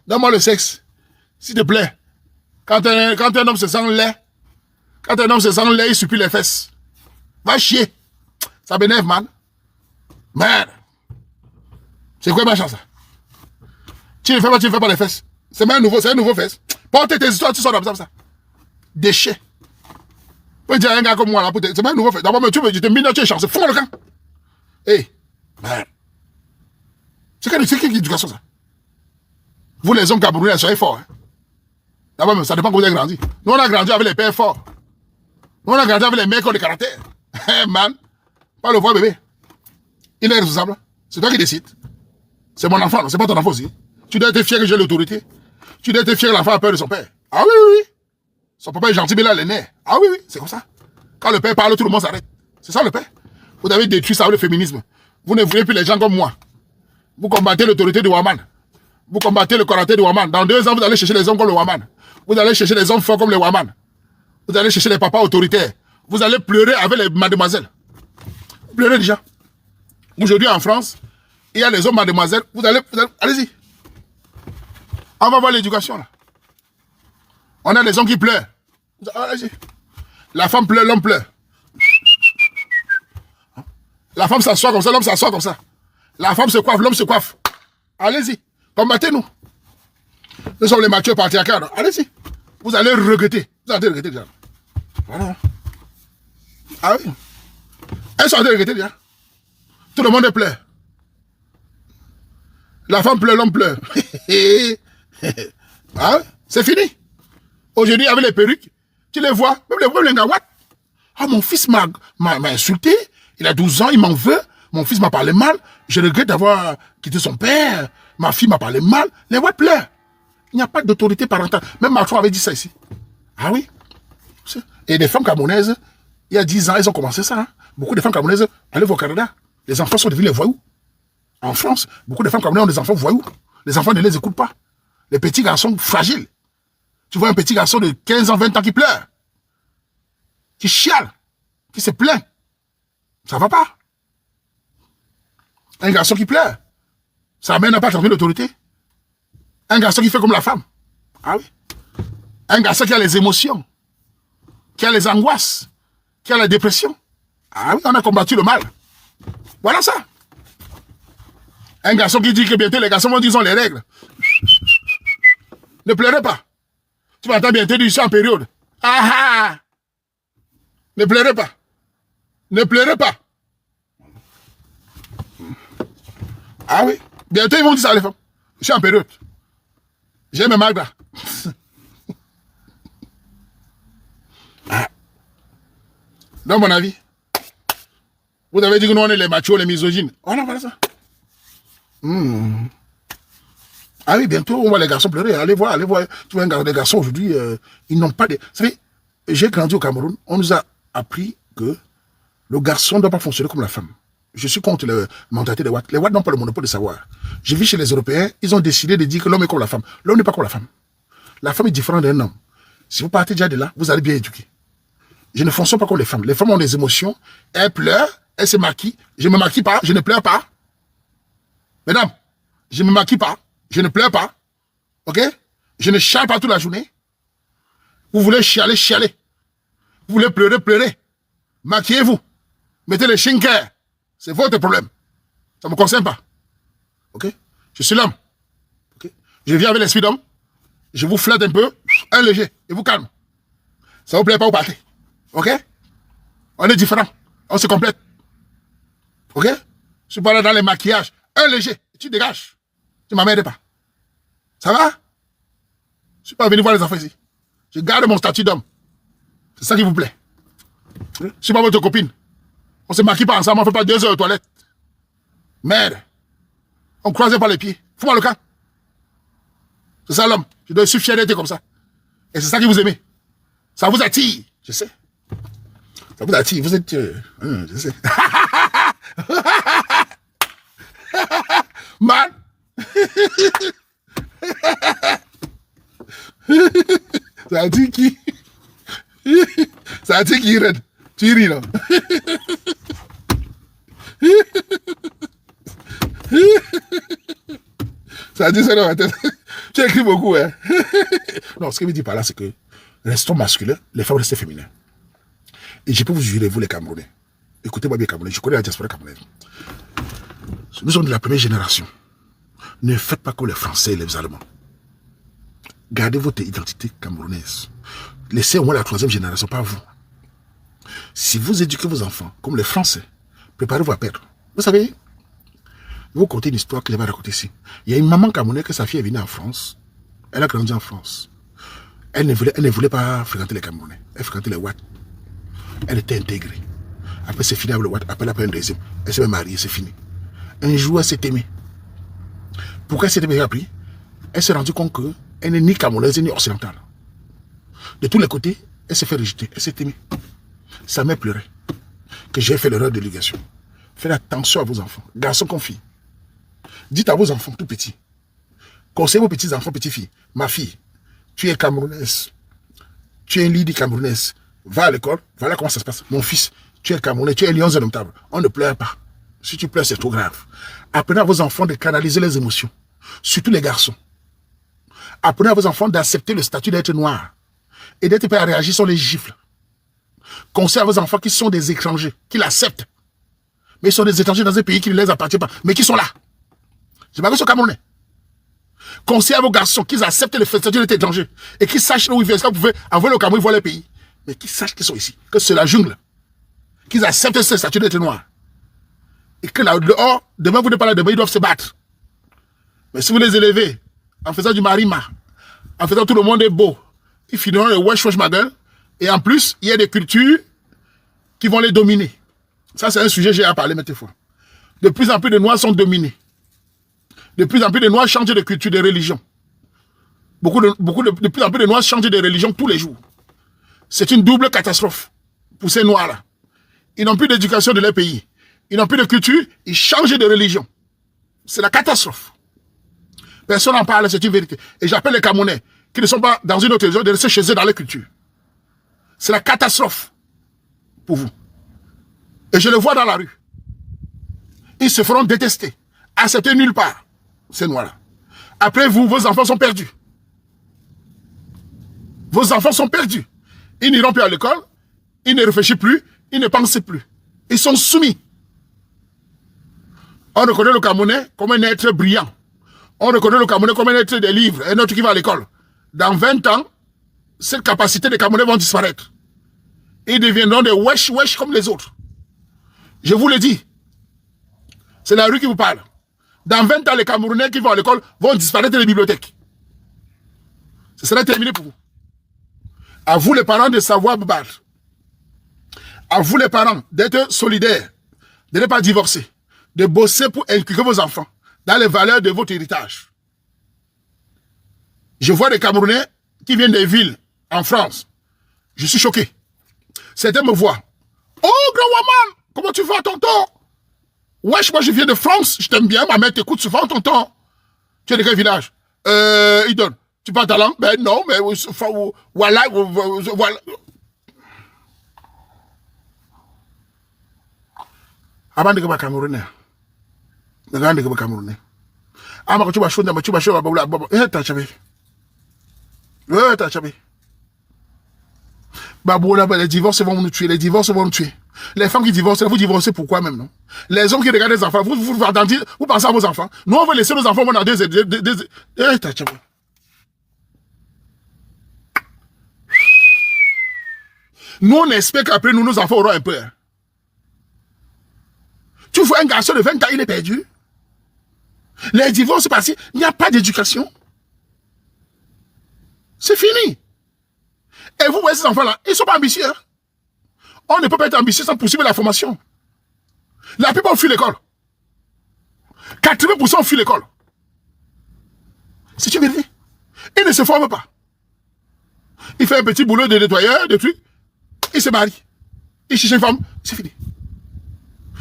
Speaker 1: Donne-moi le sexe. S'il te plaît. Quand un homme se sent laid, il supplie les fesses. Va chier. Ça m'énerve, man. Merde. C'est quoi ma chance, ça? Tu ne fais pas les fesses. C'est un nouveau fesse. Porte tes histoires, tu sors comme ça. Déchet. Tu peux dire à un gars comme moi, là, c'est pas un nouveau fesse. D'abord, tu te mets dans tes chances. Fous le camp. Hey, merde. C'est quelle éducation, ça? Vous, les hommes camerounais, soyez forts. Hein? D'abord, ça dépend comment vous avez grandi. Nous, on a grandi avec les pères forts. Nous, on a grandi avec les mecs qui ont des caractères. Hey, man. Pas le voir, bébé. Il est responsable. C'est toi qui décides. C'est mon enfant, c'est pas ton enfant aussi. Tu dois être fier que j'ai l'autorité. Tu dois être fier que l'enfant a peur de son père. Ah oui, oui, oui. Son papa est gentil, mais là, il est né. Ah oui, oui, c'est comme ça. Quand le père parle, tout le monde s'arrête. C'est ça le père. Vous avez détruit ça avec le féminisme. Vous ne voulez plus les gens comme moi. Vous combattez l'autorité de Ouaman. Vous combattez le karaté de Ouaman. Dans 2 ans, vous allez chercher les hommes comme le Ouaman. Vous allez chercher les hommes forts comme les Ouaman. Vous allez chercher les papas autoritaires. Vous allez pleurer avec les mademoiselles. Vous pleurez déjà. Aujourd'hui, en France, il y a les hommes mademoiselles. Allez-y. On va voir l'éducation, là. On a des hommes qui pleurent. Allez-y. La femme pleure, l'homme pleure. La femme s'assoit comme ça, l'homme s'assoit comme ça. La femme se coiffe, l'homme se coiffe. Allez-y. Combattez-nous. Nous sommes les matures patriarcats. Allez-y. Vous allez regretter. Vous allez regretter déjà. Voilà. Ah oui. Elles sont en train de regretter déjà. Tout le monde pleure. La femme pleure, l'homme pleure. Ah, c'est fini. Aujourd'hui, avec les perruques, tu les vois, même les gars, what? Ah, mon fils m'a insulté, il a 12 ans, il m'en veut, mon fils m'a parlé mal, je regrette d'avoir quitté son père, ma fille m'a parlé mal, les what pleurent. Il n'y a pas d'autorité parentale. Même Macron avait dit ça ici. Ah oui. Et des femmes camerounaises, il y a 10 ans, elles ont commencé ça. Hein. Beaucoup de femmes camerounaises, allez au Canada, les enfants sont devenus les voyous. En France, beaucoup de femmes camerounaises ont des enfants voyous. Les enfants ne les écoutent pas. Les petits garçons fragiles. Tu vois un petit garçon de 15 ans, 20 ans qui pleure. Qui chiale. Qui se plaint. Ça va pas. Un garçon qui pleure. Ça amène à pas transmettre l'autorité. Un garçon qui fait comme la femme. Ah oui. Un garçon qui a les émotions. Qui a les angoisses. Qui a la dépression. Ah oui, on a combattu le mal. Voilà ça. Un garçon qui dit que bientôt les garçons vont dire qu'ils ont les règles. Ne pleurez pas. Tu m'entends bien te dire, je suis en période. Ah ah. Ne pleurez pas. Ne pleurez pas. Ah oui. Bientôt, ils vont dire ça, les femmes. Je suis en période. J'ai mes malgrats. Ah. Dans mon avis, vous avez dit que nous, on est les machos, les misogynes. Oh non, voilà ça. Ah oui, bientôt, on voit les garçons pleurer. Allez voir. Tu vois, les garçons, aujourd'hui, ils n'ont pas de... Vous savez, j'ai grandi au Cameroun, on nous a appris que le garçon ne doit pas fonctionner comme la femme. Je suis contre la mentalité des Ouatt. Les Ouatt n'ont pas le monopole de savoir. Je vis chez les Européens, ils ont décidé de dire que l'homme est comme la femme. L'homme n'est pas comme la femme. La femme est différente d'un homme. Si vous partez déjà de là, vous allez bien éduquer. Je ne fonctionne pas comme les femmes. Les femmes ont des émotions, elles pleurent, elles se maquillent. Je ne me maquille pas, je ne pleure pas. Mesdames, je ne me maquille pas, je ne pleure pas. Ok? Je ne chiale pas toute la journée. Vous voulez chialer, chialer. Vous voulez pleurer, pleurer. Maquillez-vous. Mettez les chinker. C'est votre problème. Ça ne me concerne pas. Ok? Je suis l'homme. Ok? Je viens avec l'esprit d'homme. Je vous flatte un peu, un léger, et vous calme. Ça vous plaît pas, vous partez. Ok? On est différents. On se complète. Ok? Je suis pas là dans les maquillages. Un léger, tu dégages. Tu m'emmerdes pas. Ça va? Je suis pas venu voir les enfants ici. Je garde mon statut d'homme. C'est ça qui vous plaît. Je suis pas votre copine. On se maquille pas ensemble, on fait pas 2 heures aux toilettes. Merde. On croisait pas les pieds. Fous-moi le camp. C'est ça l'homme. Je dois être fier d'être comme ça. Et c'est ça que vous aimez. Ça vous attire. Je sais. Ça vous attire. Vous êtes... je sais. Man. Ça attire qui? Ça attire qui, Red? Tu ris, non? Ça dit ça dans ma tête. Tu écris beaucoup, hein? Non, ce que je dis par là, c'est que restons masculins, les femmes restent féminines. Et je peux vous jurer, vous les Camerounais, écoutez-moi bien Camerounais, je connais la diaspora camerounaise. Nous sommes de la première génération. Ne faites pas comme les Français et les Allemands. Gardez votre identité camerounaise. Laissez au moins la 3e génération, pas vous. Si vous éduquez vos enfants comme les Français, préparez-vous à perdre. Vous savez, je vais vous conter une histoire que je vais raconter ici. Il y a une maman camerounaise que sa fille est venue en France. Elle a grandi en France. Elle ne voulait pas fréquenter les Camerounais. Elle fréquentait les Ouatt. Elle était intégrée. Après, c'est fini avec le Ouatt. Après, elle a pris un deuxième. Elle s'est mariée, c'est fini. Un jour, elle s'est aimée. Pourquoi elle s'est aimée appris? Elle s'est rendue compte qu'elle n'est ni camerounaise ni occidentale. De tous les côtés, elle s'est fait rejeter. Elle s'est aimée. Sa mère pleurait. Que j'ai fait l'erreur de l'éducation. Faites attention à vos enfants, garçons comme filles. Dites à vos enfants tout petits. Conseillez vos petits enfants, petites filles. Ma fille, tu es camerounaise. Tu es un leader camerounaise. Va à l'école, voilà comment ça se passe. Mon fils, tu es camerounais, tu es un lion indomptable. On ne pleure pas. Si tu pleures, c'est trop grave. Apprenez à vos enfants de canaliser les émotions. Surtout les garçons. Apprenez à vos enfants d'accepter le statut d'être noir. Et d'être prêt à réagir sur les gifles. Conseillez à vos enfants qui sont des étrangers, qui l'acceptent. Mais ils sont des étrangers dans un pays qui ne les appartient pas, mais qui sont là. Je m'arrête sur Camerounais. Conseillez à vos garçons qu'ils acceptent le statut d'être étranger et qu'ils sachent où ils viennent. Vous pouvez envoyer le Cameroun, voir les pays. Mais qu'ils sachent qu'ils sont ici, que c'est la jungle. Qu'ils acceptent ce statut d'être noir. Et que là, dehors, demain vous n'êtes pas là, demain ils doivent se battre. Mais si vous les élevez en faisant du marima, en faisant tout le monde est beau, ils finiront le wesh wesh ma gueule. Et en plus, il y a des cultures qui vont les dominer. Ça, c'est un sujet que j'ai à parler maintes fois. De plus en plus de Noirs sont dominés. De plus en plus de Noirs changent de culture, de religion. De plus en plus de Noirs changent de religion tous les jours. C'est une double catastrophe pour ces Noirs-là. Ils n'ont plus d'éducation de leur pays. Ils n'ont plus de culture, ils changent de religion. C'est la catastrophe. Personne n'en parle, c'est une vérité. Et j'appelle les Camerounais qui ne sont pas dans une autre religion de rester chez eux dans leur culture. C'est la catastrophe pour vous. Et je le vois dans la rue. Ils se feront détester, accepter nulle part, ces Noirs-là. Après vous, vos enfants sont perdus. Vos enfants sont perdus. Ils n'iront plus à l'école, ils ne réfléchissent plus, ils ne pensent plus. Ils sont soumis. On reconnaît le Camerounais comme un être brillant. On reconnaît le Camerounais comme un être des livres, un autre qui va à l'école. Dans 20 ans, cette capacité des Camerounais vont disparaître. Ils deviendront des wesh comme les autres. Je vous le dis. C'est la rue qui vous parle. Dans 20 ans, les Camerounais qui vont à l'école vont disparaître des bibliothèques. Ce sera terminé pour vous. À vous les parents de savoir vous battre. À vous les parents d'être solidaires, de ne pas divorcer, de bosser pour inculquer vos enfants dans les valeurs de votre héritage. Je vois des Camerounais qui viennent des villes en France. Je suis choqué. Certains me voient. Oh, grand woman, comment tu vas, tonton? Wesh, moi je viens de France, je t'aime bien, ma mère t'écoute souvent, tonton. Tu es de quel village? Il donne. Tu parles ta langue? Ben non, mais voilà, voilà. Avant de me Camerounais. Avant de me Camerounais. Avant que tu vas chaud, tu vas chaud, t'as chabé. T'as chabé. Baboula, les divorces vont nous tuer, les divorces vont nous tuer. Les femmes qui divorcent, vous divorcez pourquoi même, non? Les hommes qui regardent les enfants, vous pensez à vos enfants. Nous, on veut laisser nos enfants dans t'as chabé. Nous, on espère qu'après nous, nos enfants auront un peu. Tu vois un garçon de 20 ans, il est perdu. Les divorces, c'est parce qu'il n'y a pas d'éducation. C'est fini. Et vous voyez ces enfants-là, ils ne sont pas ambitieux. Hein? On ne peut pas être ambitieux sans poursuivre la formation. La plupart fuient l'école. 80% fuient l'école. C'est une vérité. Ils ne se forment pas. Il fait un petit boulot de nettoyeur, de trucs. Il se marie. Il cherche une femme. C'est fini.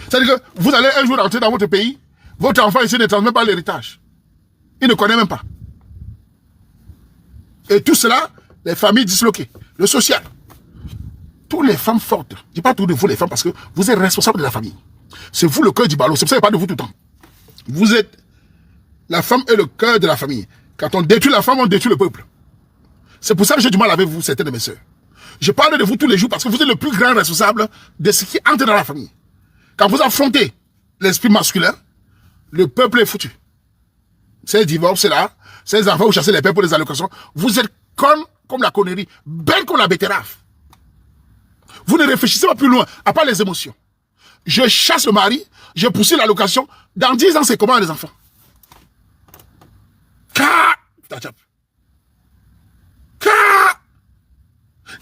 Speaker 1: C'est-à-dire que vous allez un jour rentrer dans votre pays, votre enfant ici ne transmet pas l'héritage. Il ne connaît même pas. Et tout cela, les familles disloquées, le social. Toutes les femmes fortes, je ne dis pas toutes de vous les femmes parce que vous êtes responsables de la famille. C'est vous le cœur du ballon, c'est pour ça que je parle de vous tout le temps. Vous êtes, la femme est le cœur de la famille. Quand on détruit la femme, on détruit le peuple. C'est pour ça que j'ai du mal avec vous, certaines de mes sœurs. Je parle de vous tous les jours parce que vous êtes le plus grand responsable de ce qui entre dans la famille. Quand vous affrontez l'esprit masculin, le peuple est foutu. Ces divorces-là, ces enfants, vous chassez les pères pour les allocations, vous êtes con comme la connerie, belle comme la betterave. Vous ne réfléchissez pas plus loin, à part les émotions. Je chasse le mari, je poursuis l'allocation. Dans 10 ans, c'est comment les enfants?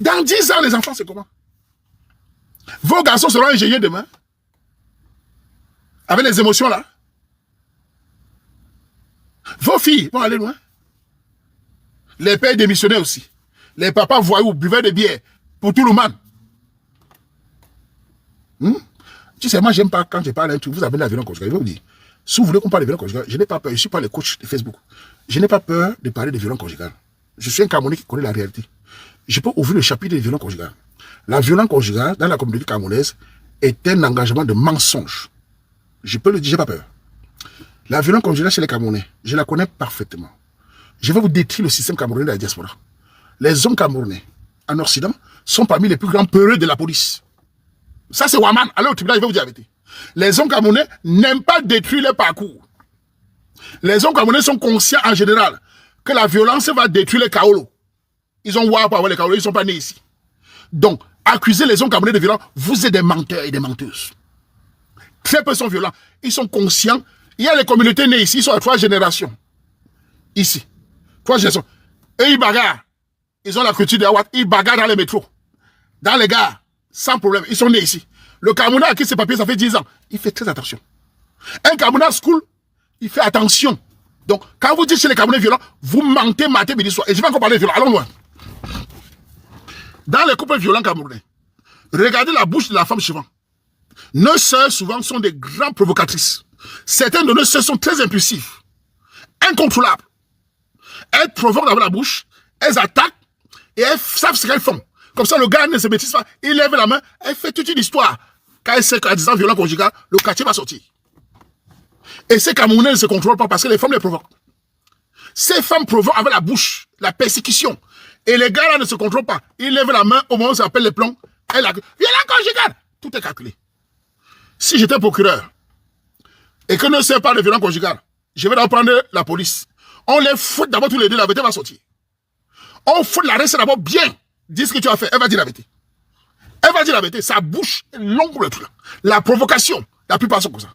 Speaker 1: Dans 10 ans, les enfants, c'est comment? Vos garçons seront ingénieurs demain. Avec les émotions là. Vos filles vont aller loin. Les pères démissionnaires aussi. Les papas voyous, buveurs de bière. Pour tout le monde. Tu sais, moi, j'aime pas quand je parle un truc. Vous avez la violence conjugale. Je vais vous dire. Si vous voulez qu'on parle de violence conjugale, je n'ai pas peur. Je ne suis pas le coach de Facebook. Je n'ai pas peur de parler de violence conjugale. Je suis un Camerounais qui connaît la réalité. Je peux ouvrir le chapitre des violences conjugales. La violence conjugale, dans la communauté camerounaise, est un engagement de mensonge. Je peux le dire, j'ai pas peur. La violence conjugale chez les Camerounais, je la connais parfaitement. Je vais vous décrire le système camerounais de la diaspora. Les hommes camerounais, en Occident, sont parmi les plus grands peureux de la police. Ça, c'est Waman. Allez au tribunal, je vais vous dire la vérité. Les hommes camerounais n'aiment pas détruire leur parcours. Les hommes camerounais sont conscients en général que la violence va détruire les Kaolo. Ils ont voir pour avoir les Kaolo, ils ne sont pas nés ici. Donc, accuser les hommes camerounais de violence, vous êtes des menteurs et des menteuses. Très peu sont violents. Ils sont conscients. Il y a les communautés nées ici, ils sont à 3 générations. Ici. 3 générations. Et ils bagarrent. Ils ont la culture de Awad. Ils bagarrent dans les métros. Dans les gares. Sans problème. Ils sont nés ici. Le Camerounais a acquis ses papiers, ça fait 10 ans. Il fait très attention. Un Camerounais school, il fait attention. Donc, quand vous dites chez les Camerounais violents, vous mentez matin, midi, soir. Et je vais encore parler de violents. Allons loin. Dans les couples violents camerounais, regardez la bouche de la femme souvent. Nos sœurs, souvent, sont des grandes provocatrices. Certaines de nos sœurs sont très impulsives, incontrôlables. Elles provoquent dans la bouche, elles attaquent, et elles savent ce qu'elles font. Comme ça, le gars ne se maîtrise pas, il lève la main, elle fait toute une histoire. Quand elle sait qu'à 10 ans violent conjugal, le quartier va sortir. Et ces Camerounais ne se contrôlent pas parce que les femmes les provoquent. Ces femmes provoquent avec la bouche, la persécution. Et les gars là ne se contrôlent pas. Ils lèvent la main au moment où ça appelle les plombs. Elle a violent conjugal. Tout est calculé. Si j'étais procureur et que ne sait pas de violence conjugale, je vais d'abord prendre la police. On les fout d'abord tous les deux, la vérité va sortir. On faut l'arrêter d'abord bien. Dis ce que tu as fait. Elle va dire la vérité. Elle va dire la vérité. Sa bouche est longue pour le truc. La provocation, la plupart sont comme ça.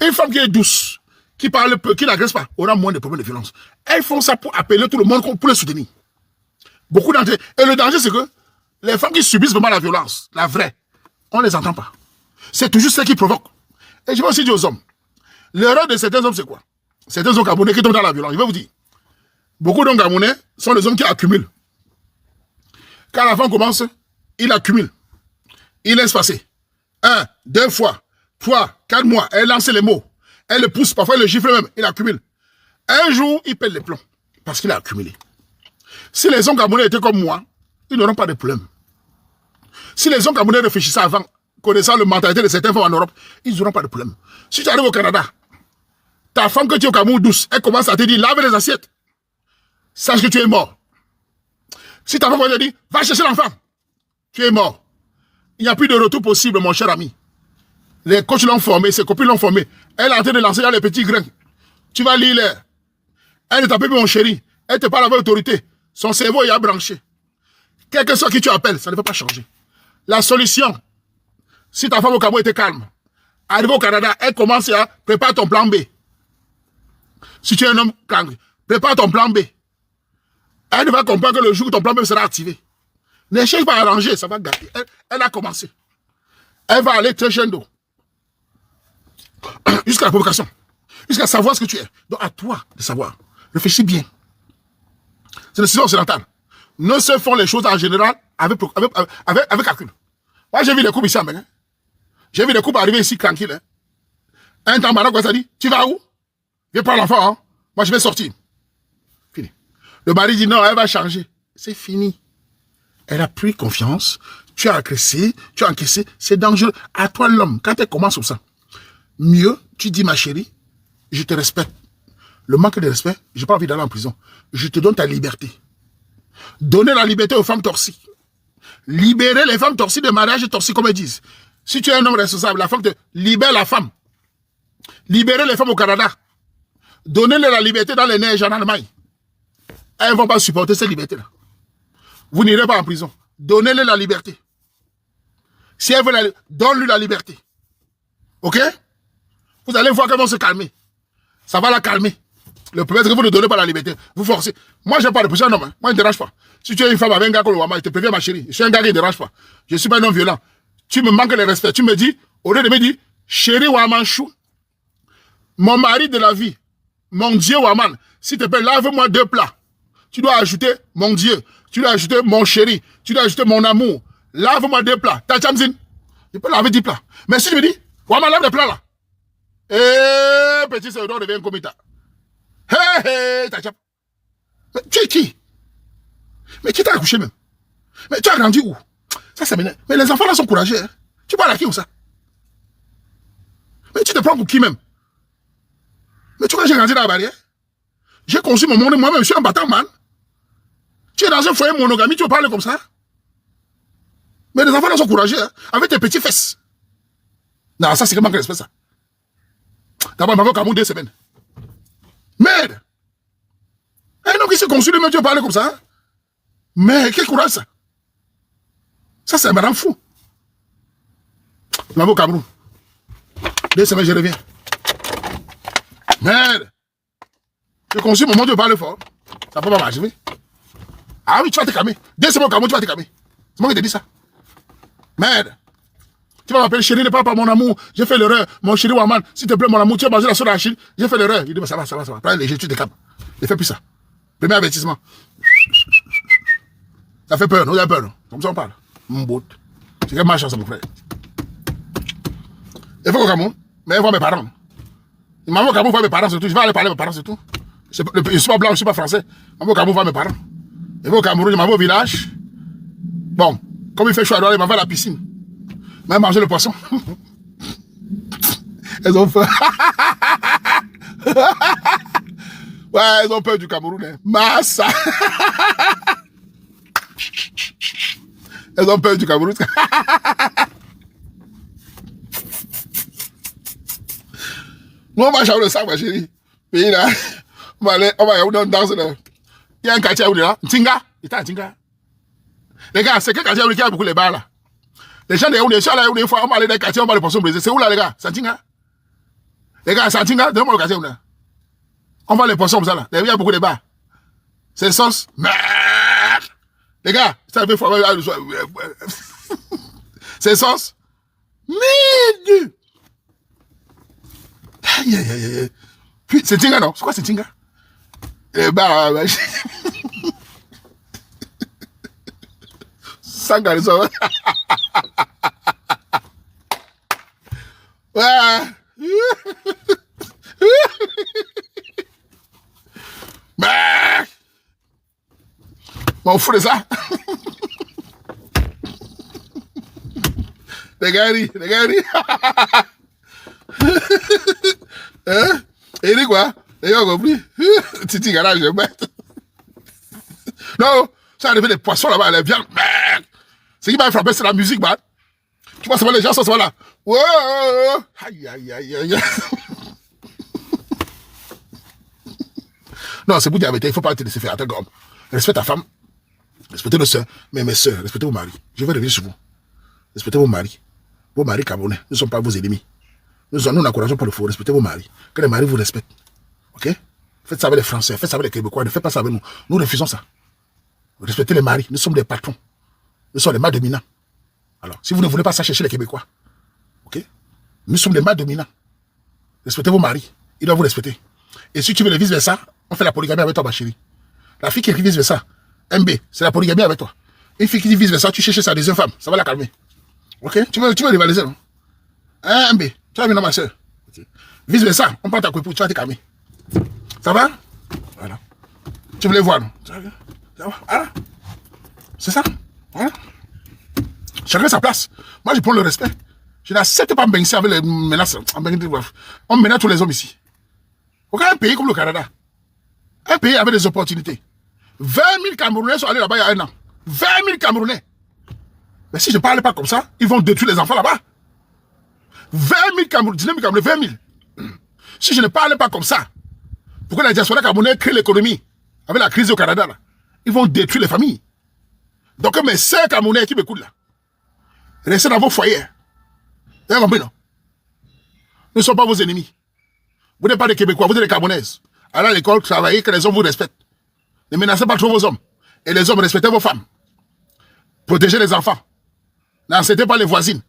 Speaker 1: Une femme qui est douce, qui parle peu, qui n'agresse pas, aura moins de problèmes de violence. Elles font ça pour appeler tout le monde pour les soutenir. Beaucoup d'entre eux. Et le danger, c'est que les femmes qui subissent vraiment la violence, la vraie, on ne les entend pas. C'est toujours celles qui provoquent. Et je vais aussi dire aux hommes, l'erreur de certains hommes, c'est quoi? Certains hommes camerounais qui tombent dans la violence. Je vais vous dire, beaucoup d'hommes camerounais sont des hommes qui accumulent. Quand la femme commence, il accumule. Il laisse passer. 1, 2 fois, 3, 4 mois. Elle lance les mots. Elle le pousse, parfois elle le gifle même. Il accumule. Un jour, il pète les plombs. Parce qu'il a accumulé. Si les hommes camerounais étaient comme moi, ils n'auront pas de problème. Si les hommes camerounais réfléchissaient avant, connaissant la mentalité de certaines femmes en Europe, ils n'auront pas de problème. Si tu arrives au Canada, ta femme que tu es au Cameroun douce, elle commence à te dire, lave les assiettes. Sache que tu es mort. Si ta femme te dit, va chercher l'enfant, tu es mort. Il n'y a plus de retour possible, mon cher ami. Les coachs l'ont formé, ses copines l'ont formé. Elle est en train de lancer dans les petits grains. Tu vas lire l'air. Elle ne t'appelle plus mon chéri. Elle te parle avec autorité. Son cerveau est branché. Quel que soit qui tu appelles, ça ne va pas changer. La solution, si ta femme au Cameroun était calme, arrive au Canada, elle commence à préparer ton plan B. Si tu es un homme calme, prépare ton plan B. Elle va comprendre que le jour où ton plan B sera activé, ne cherche pas à arranger, ça va gâter. Elle a commencé. Elle va aller crescendo. Jusqu'à la provocation. Jusqu'à savoir ce que tu es. Donc à toi de savoir. Réfléchis bien. C'est le système occidental. Ne se font les choses en général avec calcul. Moi j'ai vu des couples ici en Bénin. J'ai vu des couples arriver ici tranquille. Hein. Un temps, madame, ça dit, tu vas où? Viens prendre l'enfant. Hein. Moi je vais sortir. Fini. Le mari dit non, elle va changer. C'est fini. Elle a pris confiance. Tu as agressé, tu as encaissé. C'est dangereux. À toi l'homme, quand elle commence comme ça, mieux, tu dis ma chérie, je te respecte. Le manque de respect, je n'ai pas envie d'aller en prison. Je te donne ta liberté. Donnez la liberté aux femmes torsies. Libérez les femmes torsies de mariage torsies, comme elles disent. Si tu es un homme responsable, la femme te libère la femme. Libérez les femmes au Canada. Donnez-les la liberté dans les neiges en Allemagne. Elles ne vont pas supporter cette liberté-là. Vous n'irez pas en prison. Donnez-les la liberté. Si elles veulent, donne-lui la liberté. Ok? Vous allez voir qu'elles vont se calmer. Ça va la calmer. Le problème, c'est que vous ne donnez pas la liberté. Vous forcez. Moi, je n'ai pas de pression, non. Moi, je ne dérange pas. Si tu es une femme avec un gars comme le Wama, je te préviens, ma chérie. Je suis un gars qui ne dérange pas. Je ne suis pas un homme violent. Tu me manques de respect. Tu me dis, au lieu de me dire, chérie Wamanchou, mon mari de la vie, mon Dieu Waman, s'il te plaît, lave-moi 2 plats. Tu dois ajouter mon Dieu. Tu dois ajouter mon chéri. Tu dois ajouter mon amour. Lave-moi 2 plats. Ta chamzine. Je peux laver 10 plats. Mais si tu me dis, Waman, lave les plats là. Eh, petit Séodor devient un comita. Hé, hé, ta chap. Mais tu es qui? Mais qui t'a accouché même? Mais tu as grandi où? Ça, ça m'énerve. Mais les enfants là sont courageux. Hein? Tu parles à qui ou ça? Mais tu te prends pour qui même? Mais tu vois, j'ai grandi dans la barrière. J'ai conçu mon monde moi-même. Je suis un battant, man. Tu es dans un foyer monogamie, tu veux parler comme ça? Mais les enfants là sont courageux. Hein? Avec tes petits fesses. Non, ça, c'est vraiment que respect, ça. D'abord, il m'a fait au Cameroun 2 semaines. Merde! Un homme qui s'est conçu lui-même, tu veux parler comme ça? Hein? Mais quel courage, ça? Ça, c'est un madame fou. Il m'a fait au Cameroun. 2 semaines, je reviens. Merde! J'ai conçu mon monde, tu veux parler fort. Ça peut pas marcher, oui? Ah oui, tu vas te calmer. 2 semaines au Cameroun, tu vas te calmer. C'est moi qui te dis ça. Merde! Tu vas m'appeler chérie, ne parle pas mon amour. J'ai fait l'erreur. Mon chéri Waman, s'il te plaît, mon amour, tu as mangé la sauce d'arachide. J'ai fait l'erreur. Il dit, ça va, ça va, ça va. Prends léger, tu te calmes. Ne fais plus ça. Premier avertissement. Ça fait peur, non? Il y a peur, non? Comme ça, on parle. Mon bout. C'est quelle malchance, mon frère. Il faut au Cameroun, mais il voit mes parents. Il m'a vu au Cameroun, voir mes parents, c'est tout. Je vais aller parler à mes parents, c'est tout. Je ne suis pas blanc, je ne suis pas français. Il m'a vu au Cameroun, voir mes parents. Il va au Cameroun, il m'a vu au village. Bon, comme il fait chaud à l'heure, il m'a vu à la piscine. Même manger le poisson. Elles ont faim. Ouais, elles ont peur du Cameroun. Hein. Massa. Elles ont peur du Cameroun. Nous, on va changer le sac, ma chérie. Puis là, on va aller, on danse là. Il y a un quartier où là. Tinga. Il était à Tinga. Les gars, c'est quel quartier qui a beaucoup les bars là? Les gens de Yaoundé, là, une fois, on va aller dans le quartier, on va les poissons brisés. C'est où là, les gars? C'est à Tinga. Les gars, c'est à Tinga, donnez-moi le quartier où là. On va les poissons comme ça là. Il y a beaucoup de bars. C'est sauce. Les gars, ça fait fois. C'est sauce. Merde. Aïe, aïe, aïe, aïe. Puis, c'est Tinga, non? C'est quoi, c'est Tinga? Eh ben, sans garçon. Ouais. M'en fous de ça. Les gars, les gars. Hein? Et il dit quoi? Les gars ont compris? Titi garage, je bête. Non, ça arrive des poissons là-bas, les viandes. Ce qui m'a frappé, c'est la musique, man. Tu vois, ça va, les gens sont là. Wow! Aïe, aïe, aïe, aïe. Non, c'est pour dire, il ne faut pas te laisser faire. Attends, respecte ta femme. Respectez nos soeurs. Mais mes soeurs, respectez vos maris. Je vais revenir sur vous. Respectez vos maris. Vos maris camerounais ne sont pas vos ennemis. Nous n'encourageons pas le faux. Respectez vos maris. Que les maris vous respectent. Ok? Faites ça avec les Français. Faites ça avec les Québécois. Ne faites pas ça avec nous. Nous refusons ça. Respectez les maris. Nous sommes des patrons. Nous sommes des mâles dominants. Alors, si vous ne voulez pas ça, cherchez les Québécois. Ok? Nous sommes des mâles dominants. Respectez vos maris. Ils doivent vous respecter. Et si tu veux le vice-versa, on fait la polygamie avec toi, ma chérie. La fille qui écrit vice-versa, MB, c'est la polygamie avec toi. Une fille qui dit vice-versa, tu cherches sa deuxième femme. Ça va la calmer. Ok? Tu veux rivaliser, non? Hein, MB? Tu vas venir, ma soeur. Okay. Vice-versa, on prend ta coupe, tu vas te calmer. Ça va? Voilà. Tu voulais voir, non? Ça va? Voilà. C'est ça? Voilà. Chacun sa place. Moi, je prends le respect. Je n'accepte pas me avec les menaces. On menace tous les hommes ici. Aucun pays comme le Canada. Un pays avec des opportunités. 20 000 Camerounais sont allés là-bas il y a un an. 20 000 Camerounais. Mais si je ne parle pas comme ça, ils vont détruire les enfants là-bas. 20 000 Camerounais, 19 000 Camerounais, 20 000. Si je ne parle pas comme ça, pourquoi la diaspora camerounaise crée l'économie avec la crise au Canada là? Ils vont détruire les familles. Donc mes sœurs camerounais qui m'écoutent là, restez dans vos foyers. Vous avez compris, non? Nous ne sommes pas vos ennemis. Vous n'êtes pas des Québécois, vous êtes des Camerounaises. Allez à l'école, travaillez, que les hommes vous respectent. Ne menacez pas trop vos hommes. Et les hommes, respectez vos femmes. Protégez les enfants. N'encétez pas les voisines.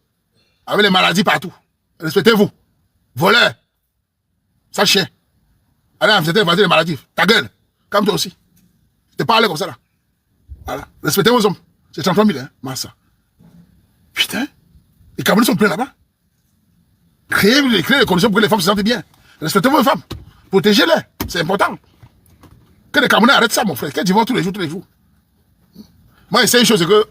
Speaker 1: Avec les maladies partout. Respectez-vous. Voleurs. Sachez. Allez encéter les voisines, les maladies. Ta gueule. Comme toi aussi. Ne parlez comme ça là. Voilà. Respectez vos hommes. C'est 33 000, hein, massa. Putain. Les Camerounais sont pleins là-bas. Créez les conditions pour que les femmes se sentent bien. Respectez vos femmes. Protégez-les. C'est important. Que les Camerounais arrêtent ça, mon frère. Qu'elles vont tous les jours. Moi, c'est une chose que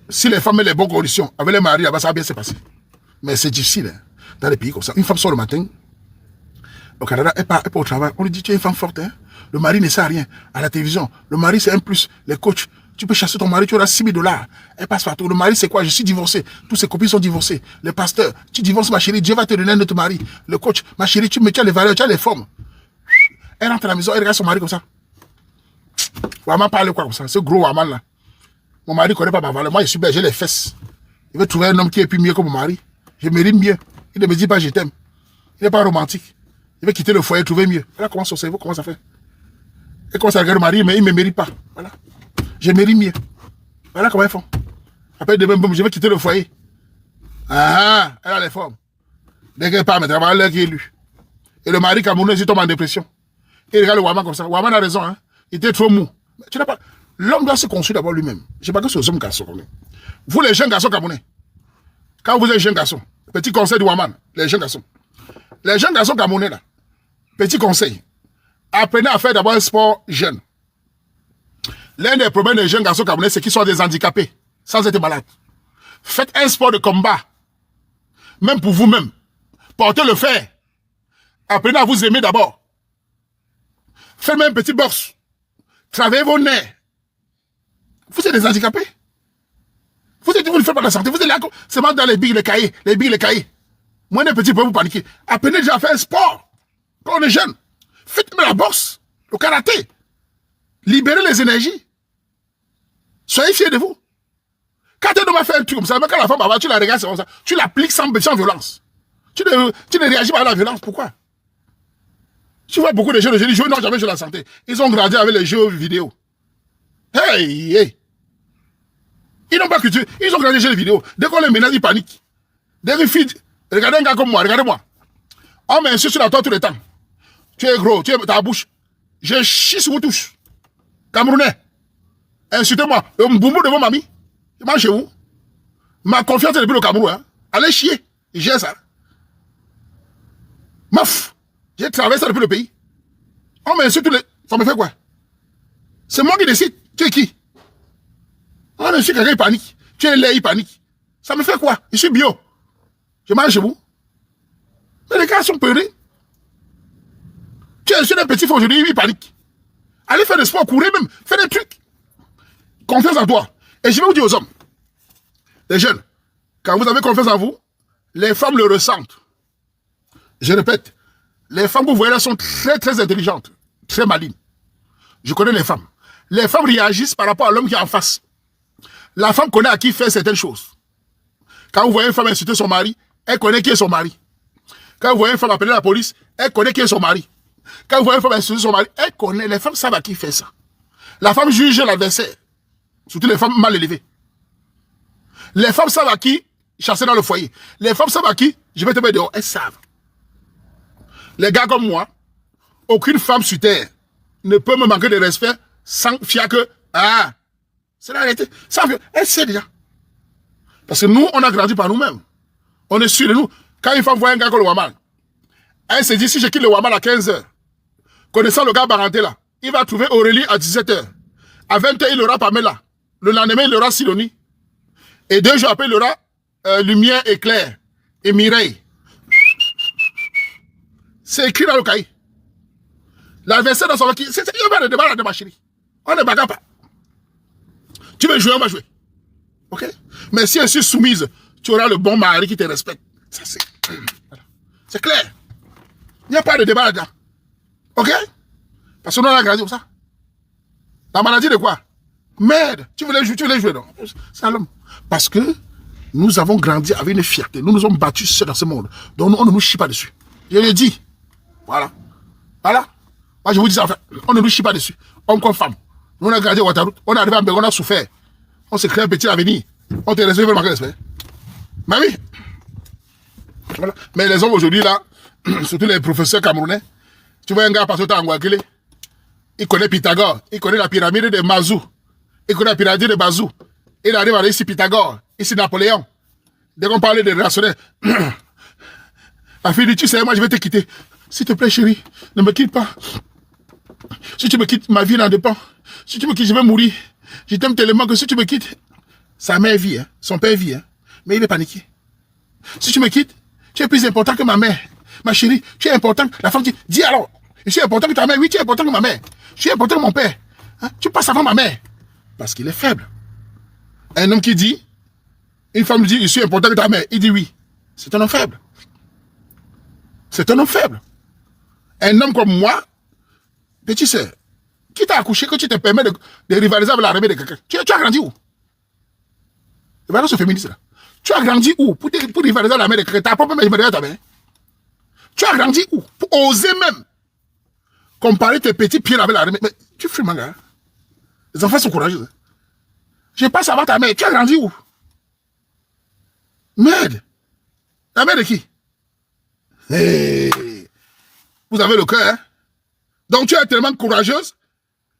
Speaker 1: si les femmes mettent les bonnes conditions avec les maris là-bas, ça va bien se passer. Mais c'est difficile, hein, dans les pays comme ça. Une femme sort le matin, au Canada, elle part au travail. On lui dit, tu es une femme forte, hein. Le mari ne sert à rien. À la télévision, le mari, c'est un plus. Les coachs, tu peux chasser ton mari, tu auras 6 000 $. Elle passe partout. Le mari, c'est quoi? Je suis divorcé. Tous ses copines sont divorcées. Les pasteurs, tu divorces, ma chérie, Dieu va te donner un autre mari. Le coach, ma chérie, tu as les valeurs, tu as les formes. Elle rentre à la maison, elle regarde son mari comme ça. Waman parle quoi comme ça? Ce gros Waman là. Mon mari ne connaît pas ma valeur. Moi, je suis belle, j'ai les fesses. Il veut trouver un homme qui est plus mieux que mon mari. Je mérite mieux. Il ne me dit pas je t'aime. Il n'est pas romantique. Il veut quitter le foyer, trouver mieux. Voilà comment son cerveau commence à faire. Il commence à regarder le mari, mais il ne me mérite pas. Voilà. Je mérite mieux. Voilà comment ils font. Après, demain, boum, je vais quitter le foyer. Ah, elle a les formes. Dès qu'elle part, mais travaille l'heure qui est élu. Et le mari camerounais, il tombe en dépression. Il regarde le Waman comme ça. Waman a raison, hein. Il était trop mou. Tu n'as pas. L'homme doit se construire d'abord lui-même. Je ne sais pas que c'est aux hommes garçons. Vous, les jeunes garçons camerounais, quand vous êtes jeunes garçons, petit conseil du Waman, les jeunes garçons. Les jeunes garçons camerounais, là, petit conseil, apprenez à faire d'abord un sport jeune. L'un des problèmes des jeunes garçons camerounais, c'est qu'ils sont des handicapés, sans être malades. Faites un sport de combat, même pour vous-même. Portez le fer. Apprenez à vous aimer d'abord. Faites même un petit boxe. Travaillez vos nerfs. Vous êtes des handicapés. Vous ne faites pas la santé. Vous êtes là, seulement dans les billes, les cahiers. Les billes, les cahiers. Moi, des petits, vous paniquer. Apprenez déjà à faire un sport. Quand on est jeune. Faites même la boxe. Le karaté. Libérez les énergies. Soyez fiers de vous. Quand un homme a fait un truc comme ça, même quand la femme va, tu la regardes, c'est comme ça, tu l'appliques sans violence. Tu ne réagis pas à la violence, pourquoi? Tu vois beaucoup de jeunes aujourd'hui, ils n'ont jamais joué la santé. Ils ont grandi avec les jeux vidéo. Hey, hey. Ils n'ont pas culture, ils ont grandi avec les jeux vidéo. Dès qu'on les menace, ils paniquent. Dès qu'ils filent, regardez un gars comme moi, regardez-moi. On m'insulte sur la toile tout le temps. Tu es gros, tu es ta bouche. Je chie sur vous tous. Camerounais, insultez-moi. Le mboumou de vos mamies. Je mange chez vous. Ma confiance est depuis le Cameroun. Hein. Allez chier. J'ai ça. Maf. J'ai traversé depuis le pays. On m'insulte tous les... Ça me fait quoi? C'est moi qui décide. Tu es qui? On insulte quelqu'un, il panique. Tu es laid, il panique. Ça me fait quoi? Je suis bio. Je mange chez vous. Mais les gars sont peurés. Tu es insulté un petit faux aujourd'hui, il panique. Allez faire des sports, courir même. Fais des trucs. Confiance en toi. Et je vais vous dire aux hommes, les jeunes, quand vous avez confiance en vous, les femmes le ressentent. Je répète, les femmes que vous voyez là sont très très intelligentes, très malines. Je connais les femmes. Les femmes réagissent par rapport à l'homme qui est en face. La femme connaît à qui faire certaines choses. Quand vous voyez une femme insulter son mari, elle connaît qui est son mari. Quand vous voyez une femme appeler la police, elle connaît qui est son mari. Quand vous voyez une femme insulter son mari, elle connaît. Les femmes savent à qui faire ça. La femme juge l'adversaire. Surtout les femmes mal élevées. Les femmes savent à qui chasser dans le foyer. Les femmes savent à qui je vais te mettre dehors. Elles savent. Les gars comme moi, aucune femme sur terre ne peut me manquer de respect sans fier que, ah, c'est la réalité. Elle sait déjà. Parce que nous, on a grandi par nous-mêmes. On est sûr de nous. Quand une femme voit un gars comme le Wamal, elle se dit, si je quitte le Wamal à 15h, connaissant le gars Baranté là, il va trouver Aurélie à 17h. À 20h, il aura Pamela. Le lendemain, il aura Sidonie. Et 2 jours après, il aura Lumière et Claire. Et Mireille. C'est écrit dans le cahier. L'adversaire dans son vaquille. Il n'y a pas de débat là de ma chérie. On ne bagarre pas. Tu veux jouer, on va jouer. Ok? Mais si elle est soumise, tu auras le bon mari qui te respecte. Ça, c'est clair. Il n'y a pas de débat là-dedans. Ok? Parce que nous, on a grandi comme ça. La maladie de quoi? Merde, tu voulais jouer, non? C'est à l'homme. Parce que nous avons grandi avec une fierté. Nous nous sommes battus seuls dans ce monde. Donc on ne nous chie pas dessus. Je l'ai dit. Voilà. Voilà. Moi je vous dis ça, en fait, on ne nous chie pas dessus. Homme comme femme. Nous on a grandi à Ouattara. On est arrivé à Mbego, on a souffert. On s'est créé un petit avenir. On te respecte, vraiment respect. Mais oui. Voilà. Mais les hommes aujourd'hui là, surtout les professeurs camerounais, tu vois un gars passer au temps en Guaguélé, il connaît Pythagore, il connaît la pyramide de Mazou. Il connaît la pyramide de Bazou. Il arrive à aller ici Pythagore, ici Napoléon. Dès qu'on parlait de rationnel, la fille dit, tu sais, moi je vais te quitter. S'il te plaît chérie, ne me quitte pas. Si tu me quittes, ma vie n'en dépend. Si tu me quittes, je vais mourir. Je t'aime tellement que si tu me quittes, sa mère vit, hein, son père vit, hein, mais il est paniqué. Si tu me quittes, tu es plus important que ma mère. Ma chérie, tu es important. La femme dit, dis alors, je suis important que ta mère. Oui, tu es important que ma mère. Je suis important que mon père. Hein, tu passes avant ma mère. Parce qu'il est faible. Un homme qui dit, une femme lui dit, je suis important que ta mère. Il dit oui. C'est un homme faible. C'est un homme faible. Un homme comme moi, petit sœur, qui t'a accouché que tu te permets de rivaliser avec l'armée de quelqu'un. Tu as grandi où? Et voilà ce féministe là. Tu as grandi où pour rivaliser avec l'armée de quelqu'un? Ta propre mère, je me regarde ta mère. Tu as grandi où pour oser même comparer tes petits pieds avec l'armée? Mais tu fumes, mon gars. Les enfants sont courageux. Je passe avant ta mère. Tu as grandi où? Merde. La mère de qui? Hey. Vous avez le cœur, hein? Donc tu es tellement courageuse,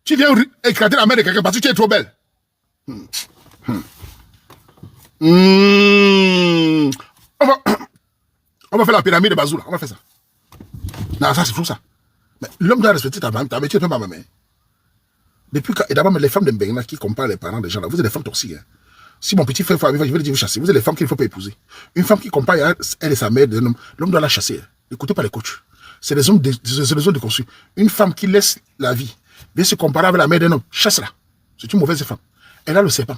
Speaker 1: tu viens éclater la mère de quelqu'un parce que tu es trop belle. On va faire la pyramide de Bazou là. On va faire ça. Non, ça c'est fou ça. Mais l'homme doit respecter ta mère. Ta mère, tu es pas ma mère. Depuis quand, et d'abord, les femmes de Mbengna qui comparent les parents des gens là, vous êtes des femmes toxiques. Hein. Si mon petit frère je vais le dire, vous chasser. Vous êtes les femmes qu'il ne faut pas épouser. Une femme qui compare elle et sa mère d'un homme, l'homme doit la chasser. Hein. N'écoutez pas les coachs. C'est des hommes déconstruits. Une femme qui laisse la vie, vient se comparer avec la mère d'un homme, chasse-la. C'est une mauvaise femme. Elle a le serpent.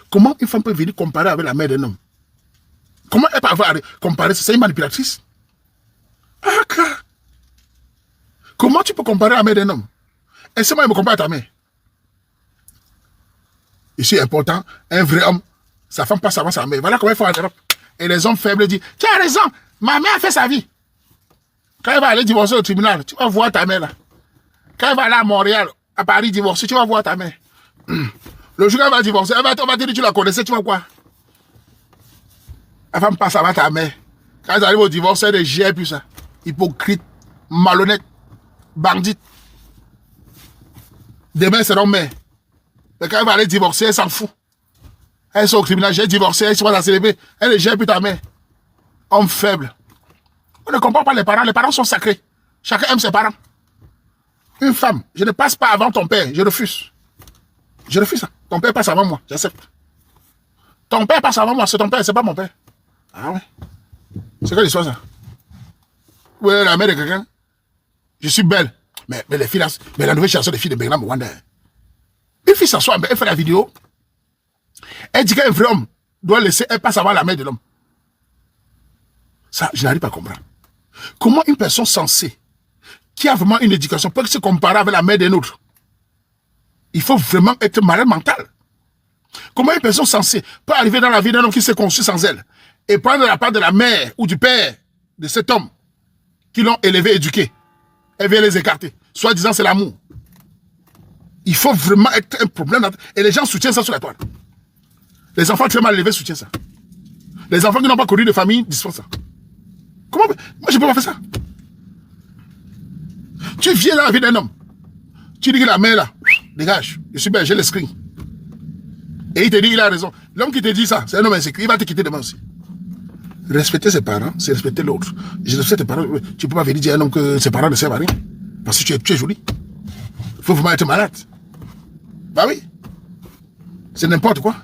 Speaker 1: Comment une femme peut venir comparer avec la mère d'un homme? Comment elle peut avoir comparé? C'est une manipulatrice. Ah, car. Comment tu peux comparer la mère d'un homme? Et c'est moi qui me compare à ta mère. Ici, important, un vrai homme, sa femme passe avant sa mère. Voilà comment il faut en Europe. Et les hommes faibles disent, tu as raison, ma mère a fait sa vie. Quand elle va aller divorcer au tribunal, tu vas voir ta mère là. Quand elle va aller à Montréal, à Paris divorcer, tu vas voir ta mère. Le jour où elle va divorcer, on va te dire, tu la connaissais, tu vas quoi? La femme passe avant ta mère. Quand elle arrive au divorce, elle gère plus ça. Hypocrite, malhonnête, bandite. Demain, c'est leur mère. Mais quand elle va aller divorcer, elle s'en fout. Elle est au tribunal, j'ai divorcé, elle se va la célébrer. Elle ne gère plus ta mère. Homme faible. On ne comprend pas les parents sont sacrés. Chacun aime ses parents. Une femme, je ne passe pas avant ton père, je refuse. Je refuse ça. Ton père passe avant moi, j'accepte. Ton père passe avant moi, c'est ton père, c'est pas mon père. Ah ouais. C'est quoi l'histoire ça? Où est la mère de quelqu'un? Je suis belle. Mais les filles là, mais la nouvelle chanson des filles de Bengram Wanda. Une fille s'assoit, elle fait la vidéo. Elle dit qu'un vrai homme doit laisser, elle passe avant la mère de l'homme. Ça, je n'arrive pas à comprendre. Comment une personne sensée, qui a vraiment une éducation, peut se comparer avec la mère d'un autre? Il faut vraiment être malade mental. Comment une personne sensée peut arriver dans la vie d'un homme qui s'est conçu sans elle et prendre la part de la mère ou du père de cet homme qui l'ont élevé, éduqué? Elle vient les écarter. Soit disant c'est l'amour. Il faut vraiment être un problème. Et les gens soutiennent ça sur la toile. Les enfants très mal élevés soutiennent ça. Les enfants qui n'ont pas connu de famille disent ça. Comment? Moi, je ne peux pas faire ça. Tu viens dans la vie d'un homme. Tu dis que la mère là, dégage. Je suis belle, j'ai le screen. Et il te dit, il a raison. L'homme qui te dit ça, c'est un homme insécure. Il va te quitter demain aussi. Respecter ses parents, c'est respecter l'autre. Je respecte tes parents. Tu ne peux pas venir dire à un homme que ses parents ne servent à rien. Parce que tu es joli. Il faut vraiment être malade. Bah oui. C'est n'importe quoi.